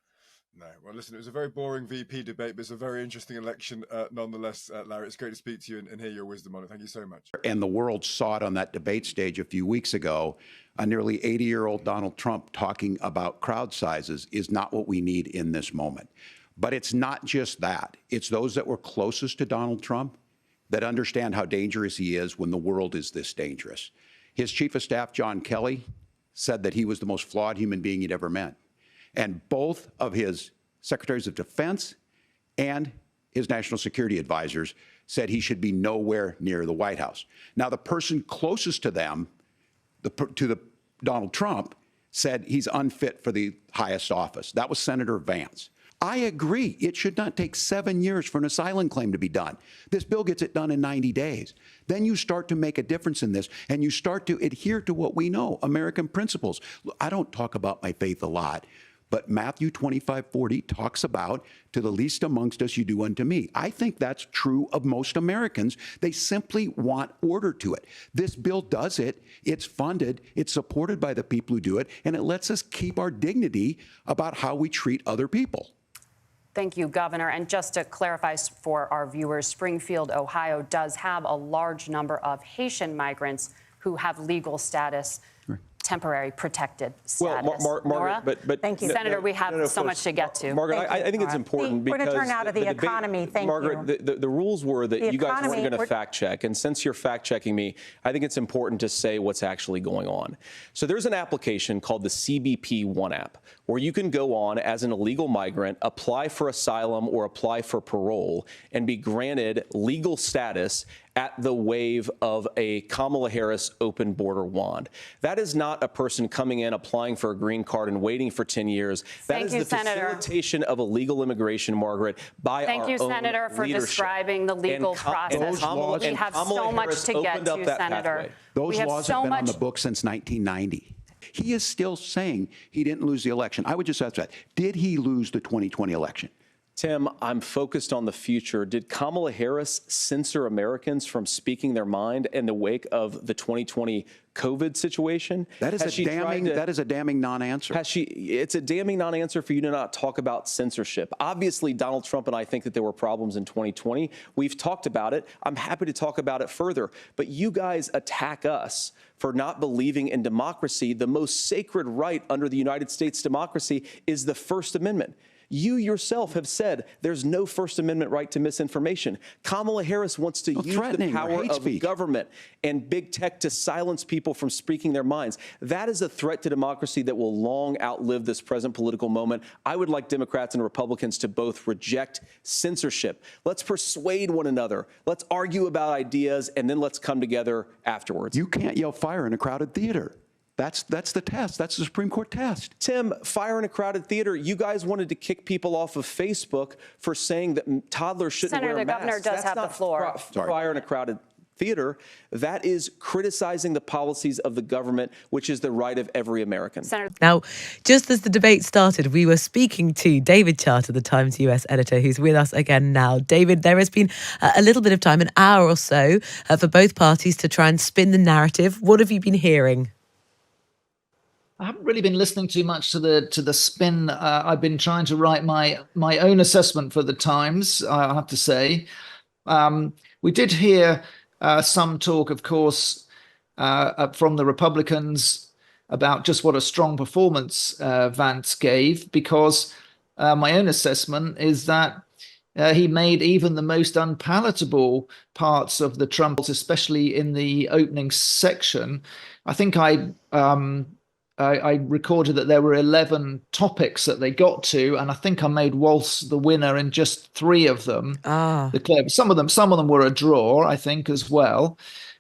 No. Well, listen, it was a very boring VP debate, but it's a very interesting election nonetheless, Larry. It's great to speak to you and hear your wisdom on it. Thank you so much. And the world saw it on that debate stage a few weeks ago. A nearly 80-year-old Donald Trump talking about crowd sizes is not what we need in this moment. But it's not just that. It's those that were closest to Donald Trump that understand how dangerous he is when the world is this dangerous. His chief of staff, John Kelly, said that he was the most flawed human being he'd ever met. And both of his secretaries of defense and his national security advisors said he should be nowhere near the White House. Now, the person closest to them, Donald Trump, said he's unfit for the highest office. That was Senator Vance. I agree. It should not take 7 years for an asylum claim to be done. This bill gets it done in 90 days. Then you start to make a difference in this, and you start to adhere to what we know, American principles. I don't talk about my faith a lot, but Matthew 25:40 talks about, to the least amongst us, you do unto me. I think that's true of most Americans. They simply want order to it. This bill does it. It's funded. It's supported by the people who do it, and it lets us keep our dignity about how we treat other people. Thank you, Governor. And just to clarify for our viewers, Springfield, Ohio does have a large number of Haitian migrants who have legal status, temporary protected status. Well, Margaret, but thank you, Senator. We have so much to get to. Margaret, I think it's important because we're going to turn out of the economy. Thank you. Margaret, the rules were that you guys weren't going to fact check, and since you're fact checking me, I think it's important to say what's actually going on. So there's an application called the CBP One app, where you can go on as an illegal migrant, apply for asylum or apply for parole, and be granted legal status at the wave of a Kamala Harris open border wand. That is not a person coming in, applying for a green card and waiting for 10 years. That is the facilitation of illegal immigration, Margaret, by our own leadership. Thank you, Senator, for describing the legal process. We have so much to get to, Senator. Those laws have been on the books since 1990. He is still saying he didn't lose the election. I would just ask that. Did he lose the 2020 election? Tim, I'm focused on the future. Did Kamala Harris censor Americans from speaking their mind in the wake of the 2020 COVID situation? That is a damning non-answer. It's a damning non-answer for you to not talk about censorship. Obviously, Donald Trump and I think that there were problems in 2020. We've talked about it. I'm happy to talk about it further. But you guys attack us for not believing in democracy. The most sacred right under the United States democracy is the First Amendment. You yourself have said there's no First Amendment right to misinformation. Kamala Harris wants to use the power of government and big tech to silence people from speaking their minds. That is a threat to democracy that will long outlive this present political moment. I would like Democrats and Republicans to both reject censorship. Let's persuade one another. Let's argue about ideas, and then let's come together afterwards. You can't yell fire in a crowded theater. That's the test. That's the Supreme Court test. Tim, fire in a crowded theater. You guys wanted to kick people off of Facebook for saying that toddlers shouldn't wear masks. Senator, the governor does have the floor. Fire in a crowded theater. That is criticizing the policies of the government, which is the right of every American. Now, just as the debate started, we were speaking to David Charter, the Times US editor, who's with us again now. David, there has been a little bit of time, an hour or so, for both parties to try and spin the narrative. What have you been hearing? I haven't really been listening too much to the spin. I've been trying to write my own assessment for the Times, I have to say. We did hear some talk, of course, from the Republicans about just what a strong performance Vance gave, because my own assessment is that he made even the most unpalatable parts of the Trump, especially in the opening section. I think I recorded that there were 11 topics that they got to, and I think I made Waltz the winner in just 3 of them. Some of them were a draw, I think, as well.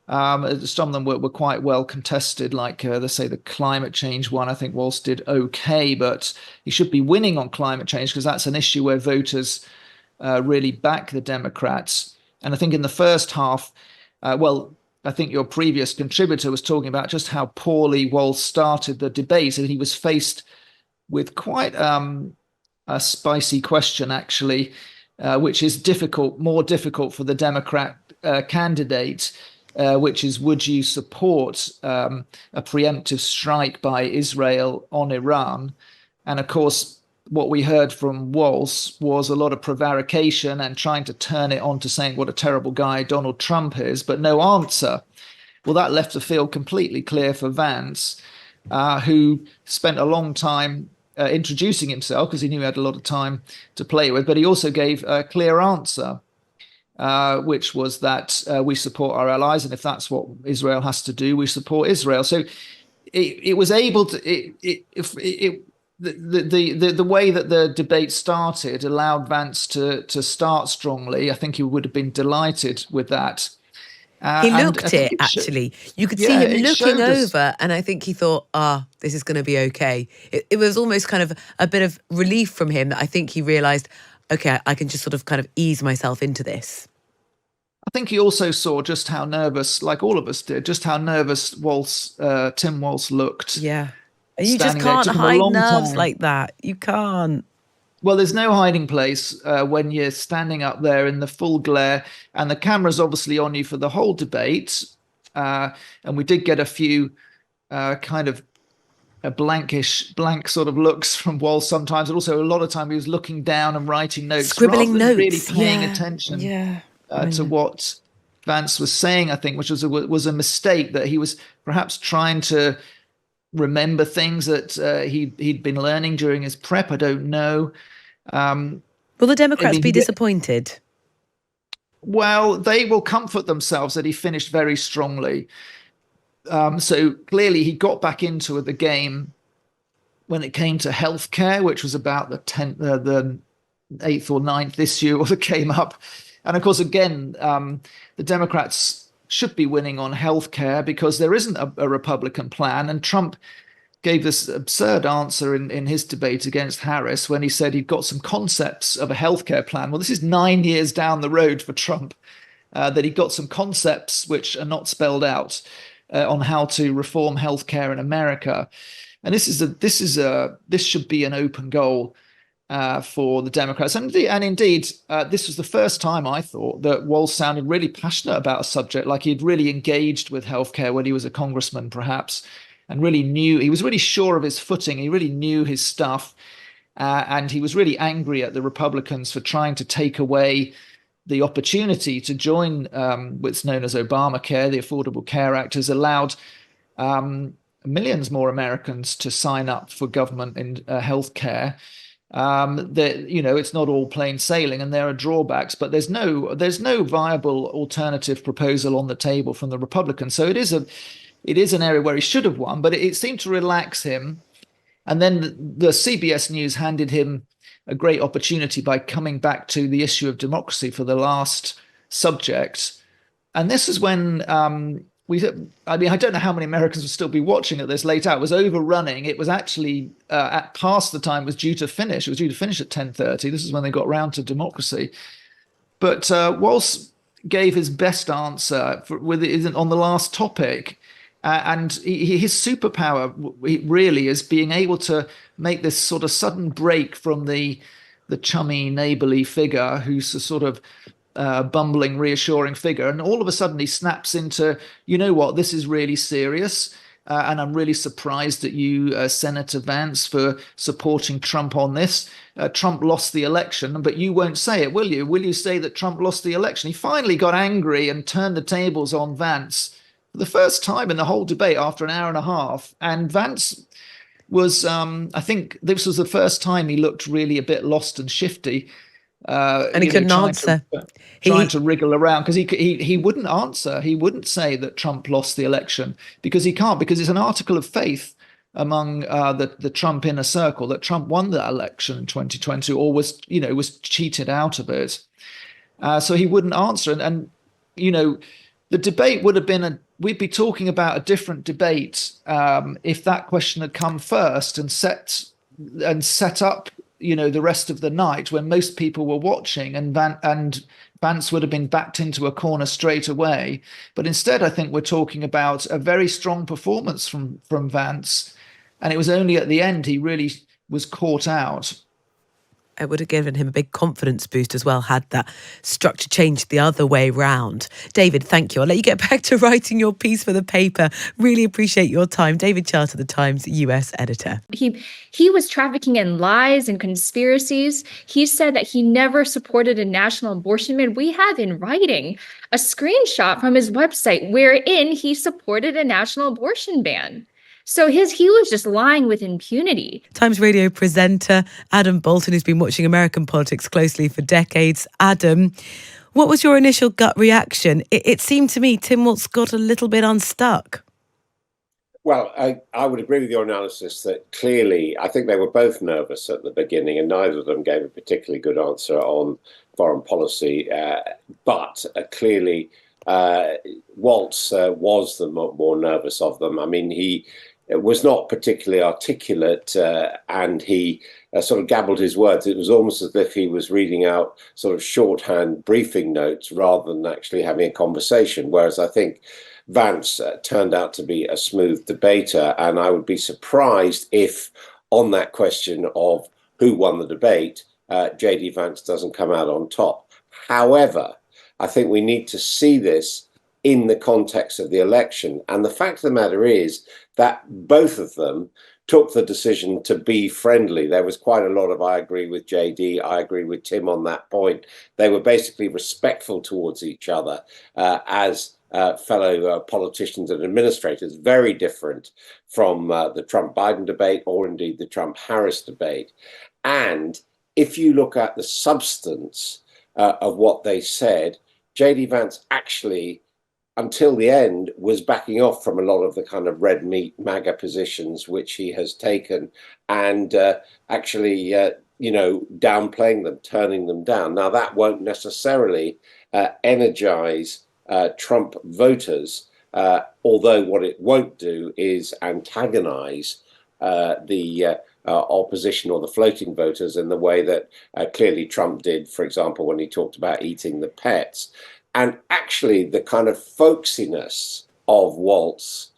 Some of them were quite well contested, like let's say the climate change one. I think Waltz did okay, but he should be winning on climate change because that's an issue where voters really back the Democrats. And I think in the first half, I think your previous contributor was talking about just how poorly Waltz started the debate, and he was faced with quite a spicy question, actually, which is more difficult for the Democrat candidate, which is, would you support a preemptive strike by Israel on Iran? And of course, what we heard from Waltz was a lot of prevarication and trying to turn it on to saying what a terrible guy Donald Trump is, but no answer. Well, that left the field completely clear for Vance, who spent a long time introducing himself because he knew he had a lot of time to play with, but he also gave a clear answer, which was that we support our allies, and if that's what Israel has to do, we support Israel. So it was able to... The way that the debate started allowed Vance to start strongly. I think he would have been delighted with that. He And looked I think it, actually. You could see yeah, him it looking showed us. over, and I think he thought, and I think he thought, and I think he thought, and I think he thought, this is going to be okay. It was almost kind of a bit of relief from him that I think he realised, okay, I can just sort of kind of ease myself into this. I think he also saw just how nervous, like all of us did, just how nervous Tim Walz looked. Yeah. And you just Standing there. It can't took him a hide long nerves time. like that. You can't. Well, there's no hiding place when you're standing up there in the full glare, and the camera's obviously on you for the whole debate. And we did get a few kind of blank sort of looks from Walz sometimes, and also a lot of time he was looking down and writing notes Scribbling rather than really notes. paying Yeah. attention Yeah. to what Vance was saying, I think, which was a mistake, that he was perhaps trying to remember things that he'd been learning during his prep. I don't know. Will the Democrats be disappointed? Well, they will comfort themselves that he finished very strongly. So clearly he got back into the game when it came to healthcare, which was about the 8th or 9th issue that came up. And of course, again, the Democrats should be winning on healthcare because there isn't a Republican plan. And Trump gave this absurd answer in his debate against Harris when he said he'd got some concepts of a healthcare plan. Well, this is 9 years down the road for Trump, that he got some concepts which are not spelled out on how to reform healthcare in America. And this should be an open goal for the Democrats. And indeed, this was the first time I thought that Walz sounded really passionate about a subject, like he'd really engaged with healthcare when he was a congressman, perhaps, and he was really sure of his footing. He really knew his stuff. And he was really angry at the Republicans for trying to take away the opportunity to join what's known as Obamacare. The Affordable Care Act has allowed millions more Americans to sign up for government in healthcare. That it's not all plain sailing, and there are drawbacks, but there's no viable alternative proposal on the table from the Republicans. So it is an area where he should have won, but it seemed to relax him. And then the CBS News handed him a great opportunity by coming back to the issue of democracy for the last subject. And this is when I don't know how many Americans would still be watching at this late hour. It was overrunning. It was actually at past the time it was due to finish. It was due to finish at 10:30. This is when they got round to democracy. But Walz gave his best answer on the last topic. And his superpower really is being able to make this sort of sudden break from the chummy, neighborly figure who's a sort of bumbling, reassuring figure. And all of a sudden he snaps into, you know what, this is really serious. And I'm really surprised at you, Senator Vance, for supporting Trump on this. Trump lost the election, but you won't say it, will you? Will you say that Trump lost the election? He finally got angry and turned the tables on Vance for the first time in the whole debate after an hour and a half. And Vance was, I think this was the first time he looked really a bit lost and shifty. And he couldn't answer. Trying to wriggle around because he wouldn't answer. He wouldn't say that Trump lost the election because he can't, because it's an article of faith among the Trump inner circle that Trump won that election in 2020 or was cheated out of it. So he wouldn't answer. And the debate would have been we'd be talking about a different debate if that question had come first and set up the rest of the night when most people were watching, and Vance would have been backed into a corner straight away. But instead, I think we're talking about a very strong performance from Vance, and it was only at the end he really was caught out. It would have given him a big confidence boost as well, had that structure changed the other way round. David, thank you. I'll let you get back to writing your piece for the paper. Really appreciate your time. David Charter, the Times US editor. He was trafficking in lies and conspiracies. He said that he never supported a national abortion ban. We have in writing a screenshot from his website wherein he supported a national abortion ban. So he was just lying with impunity. Times Radio presenter Adam Bolton, who's been watching American politics closely for decades. Adam, what was your initial gut reaction? It seemed to me Tim Walz got a little bit unstuck. Well, I would agree with your analysis that clearly I think they were both nervous at the beginning and neither of them gave a particularly good answer on foreign policy. But clearly Waltz was the more nervous of them. I mean, he was not particularly articulate, and he sort of gabbled his words. It was almost as if he was reading out sort of shorthand briefing notes rather than actually having a conversation, whereas I think Vance turned out to be a smooth debater, and I would be surprised if on that question of who won the debate, JD Vance doesn't come out on top. However, I think we need to see this in the context of the election. And the fact of the matter is that both of them took the decision to be friendly. There was quite a lot of, I agree with JD, I agree with Tim on that point. They were basically respectful towards each other as fellow politicians and administrators, very different from the Trump-Biden debate or indeed the Trump-Harris debate. And if you look at the substance of what they said, JD Vance actually, until the end, was backing off from a lot of the kind of red meat MAGA positions which he has taken, and actually, downplaying them, turning them down. Now, that won't necessarily energize Trump voters, although what it won't do is antagonize the opposition or the floating voters in the way that clearly Trump did, for example, when he talked about eating the pets. And actually, the kind of folksiness of Waltz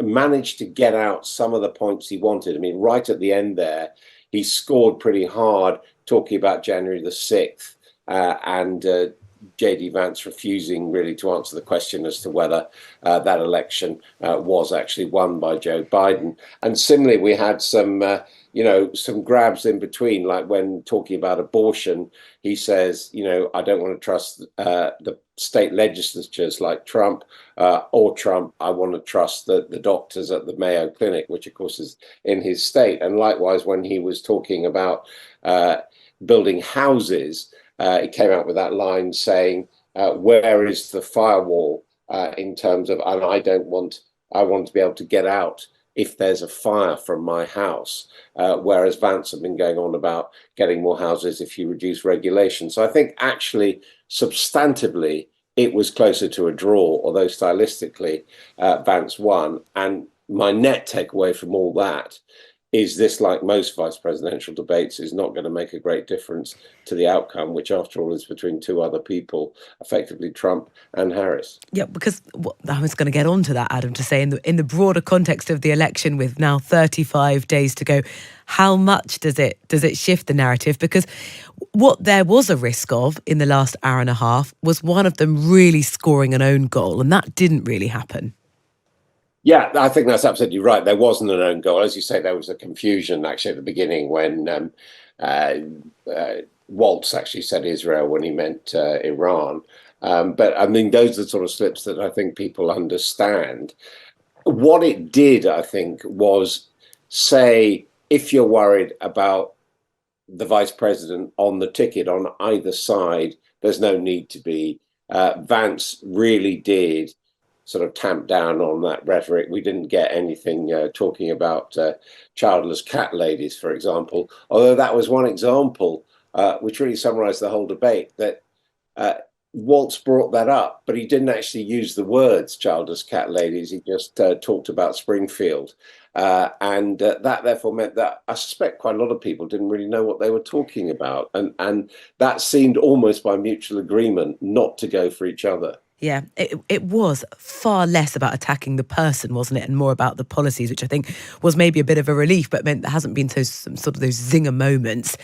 managed to get out some of the points he wanted. I mean, right at the end there, he scored pretty hard talking about January the 6th and JD Vance refusing really to answer the question as to whether that election was actually won by Joe Biden. And similarly, we had some grabs in between, like when talking about abortion, he says, I don't want to trust the state legislatures like Trump or Trump. I want to trust the doctors at the Mayo Clinic, which of course is in his state. And likewise, when he was talking about building houses, he came out with that line saying, where is the firewall in terms of, and I want to be able to get out if there's a fire from my house, whereas Vance had been going on about getting more houses if you reduce regulation. So I think actually, substantively, it was closer to a draw, although stylistically, Vance won. And my net takeaway from all that is this, like most vice presidential debates, is not going to make a great difference to the outcome, which after all is between two other people, effectively Trump and Harris. Yeah, because I was going to get on to that, Adam, to say in the broader context of the election, with now 35 days to go, how much does it shift the narrative? Because what there was a risk of in the last hour and a half was one of them really scoring an own goal, and that didn't really happen. Yeah, I think that's absolutely right. There wasn't an own goal. As you say, there was a confusion actually at the beginning when Waltz actually said Israel when he meant Iran. But I mean, those are the sort of slips that I think people understand. What it did, I think, was say, if you're worried about the vice president on the ticket on either side, there's no need to be. Vance really did sort of tamp down on that rhetoric. We didn't get anything talking about childless cat ladies, for example, although that was one example which really summarized the whole debate, that Waltz brought that up, but he didn't actually use the words childless cat ladies. He just talked about Springfield. And that therefore meant that I suspect quite a lot of people didn't really know what they were talking about. And that seemed almost by mutual agreement not to go for each other. Yeah, it was far less about attacking the person, wasn't it? And more about the policies, which I think was maybe a bit of a relief, but meant there hasn't been some sort of those zinger moments.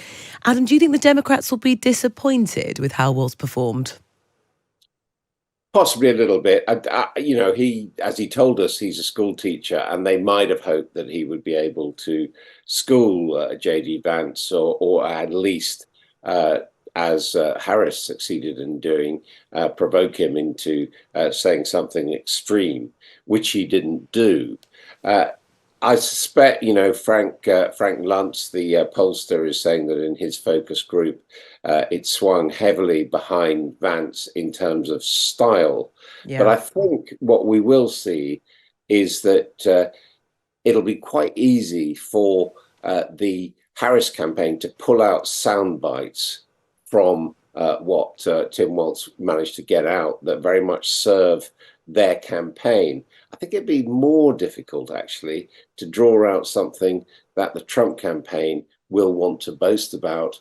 Adam, do you think the Democrats will be disappointed with how Waltz performed? Possibly a little bit. He, as he told us, he's a school teacher, and they might have hoped that he would be able to school JD Vance, or at least, as Harris succeeded in doing, provoke him into saying something extreme, which he didn't do. I suspect, Frank Luntz, the pollster, is saying that in his focus group, it swung heavily behind Vance in terms of style. Yeah. But I think what we will see is that it'll be quite easy for the Harris campaign to pull out sound bites from what Tim Walz managed to get out that very much serve their campaign. I think it'd be more difficult, actually, to draw out something that the Trump campaign will want to boast about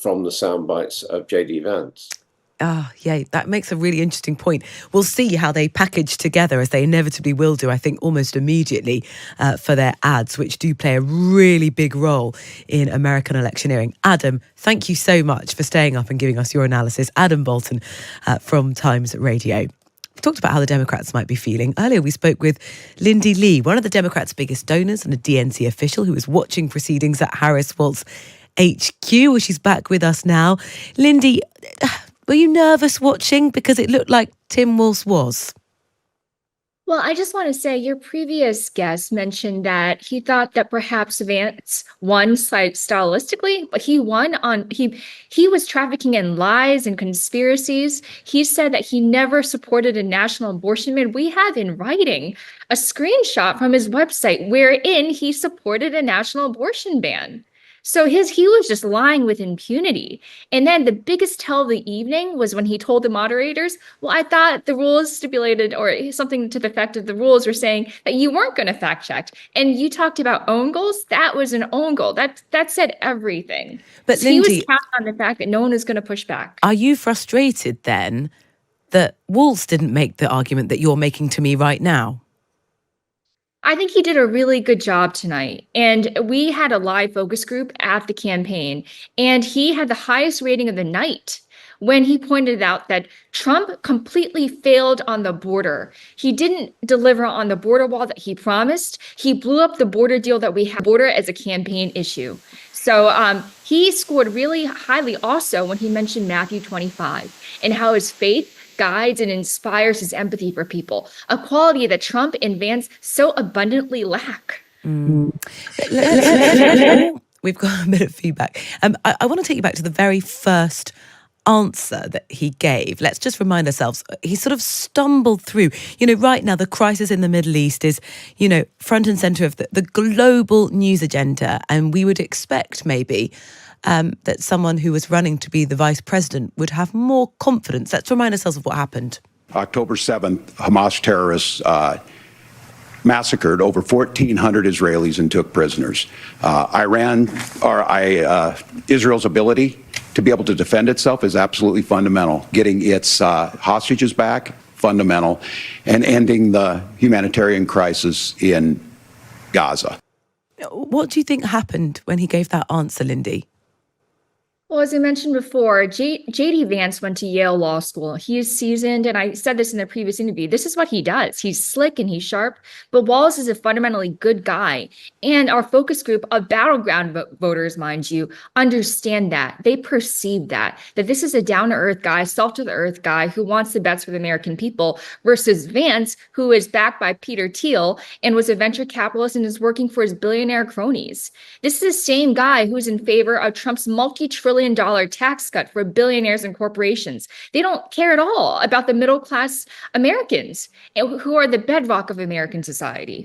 from the sound bites of JD Vance. Yeah, that makes a really interesting point. We'll see how they package together, as they inevitably will do, I think, almost immediately for their ads, which do play a really big role in American electioneering. Adam, thank you so much for staying up and giving us your analysis. Adam Bolton from Times Radio. We talked about how the Democrats might be feeling. Earlier, we spoke with Lindy Lee, one of the Democrats' biggest donors and a DNC official who was watching proceedings at Harris Walz HQ. Well, she's back with us now. Lindy, were you nervous watching? Because it looked like Tim Walz was. Well, I just want to say your previous guest mentioned that he thought that perhaps Vance won stylistically, but he won on he was trafficking in lies and conspiracies. He said that he never supported a national abortion ban. We have in writing a screenshot from his website wherein he supported a national abortion ban. So he was just lying with impunity. And then the biggest tell of the evening was when he told the moderators, well, I thought the rules stipulated, or something to the effect of the rules were saying that you weren't going to fact check. And you talked about own goals. That was an own goal. That said everything. But so Lindy, he was counting on the fact that no one was going to push back. Are you frustrated then that Walz didn't make the argument that you're making to me right now? I think he did a really good job tonight. And we had a live focus group at the campaign, and he had the highest rating of the night when he pointed out that Trump completely failed on the border. He didn't deliver on the border wall that he promised. He blew up the border deal that we had, border as a campaign issue. So he scored really highly also when he mentioned Matthew 25 and how his faith guides and inspires his empathy for people, a quality that Trump and Vance so abundantly lack. We've got a bit of feedback. I want to take you back to the very first answer that he gave. Let's just remind ourselves, he sort of stumbled through. Right now, the crisis in the Middle East is, front and centre of the global news agenda. And we would expect maybe that someone who was running to be the vice president would have more confidence. Let's remind ourselves of what happened. October 7th, Hamas terrorists massacred over 1,400 Israelis and took prisoners. Israel's ability to be able to defend itself is absolutely fundamental. Getting its hostages back, fundamental, and ending the humanitarian crisis in Gaza. What do you think happened when he gave that answer, Lindy? Well, as I mentioned before, JD Vance went to Yale Law School. He is seasoned, and I said this in the previous interview. This is what he does. He's slick and he's sharp, but Walz is a fundamentally good guy. And our focus group of battleground voters, mind you, understand that. They perceive that this is a down-to-earth guy, salt-to-the-earth guy who wants the best for the American people versus Vance, who is backed by Peter Thiel and was a venture capitalist and is working for his billionaire cronies. This is the same guy who is in favor of Trump's multi-trillion $1 tax cut for billionaires and corporations. They don't care at all about the middle class Americans who are the bedrock of American society.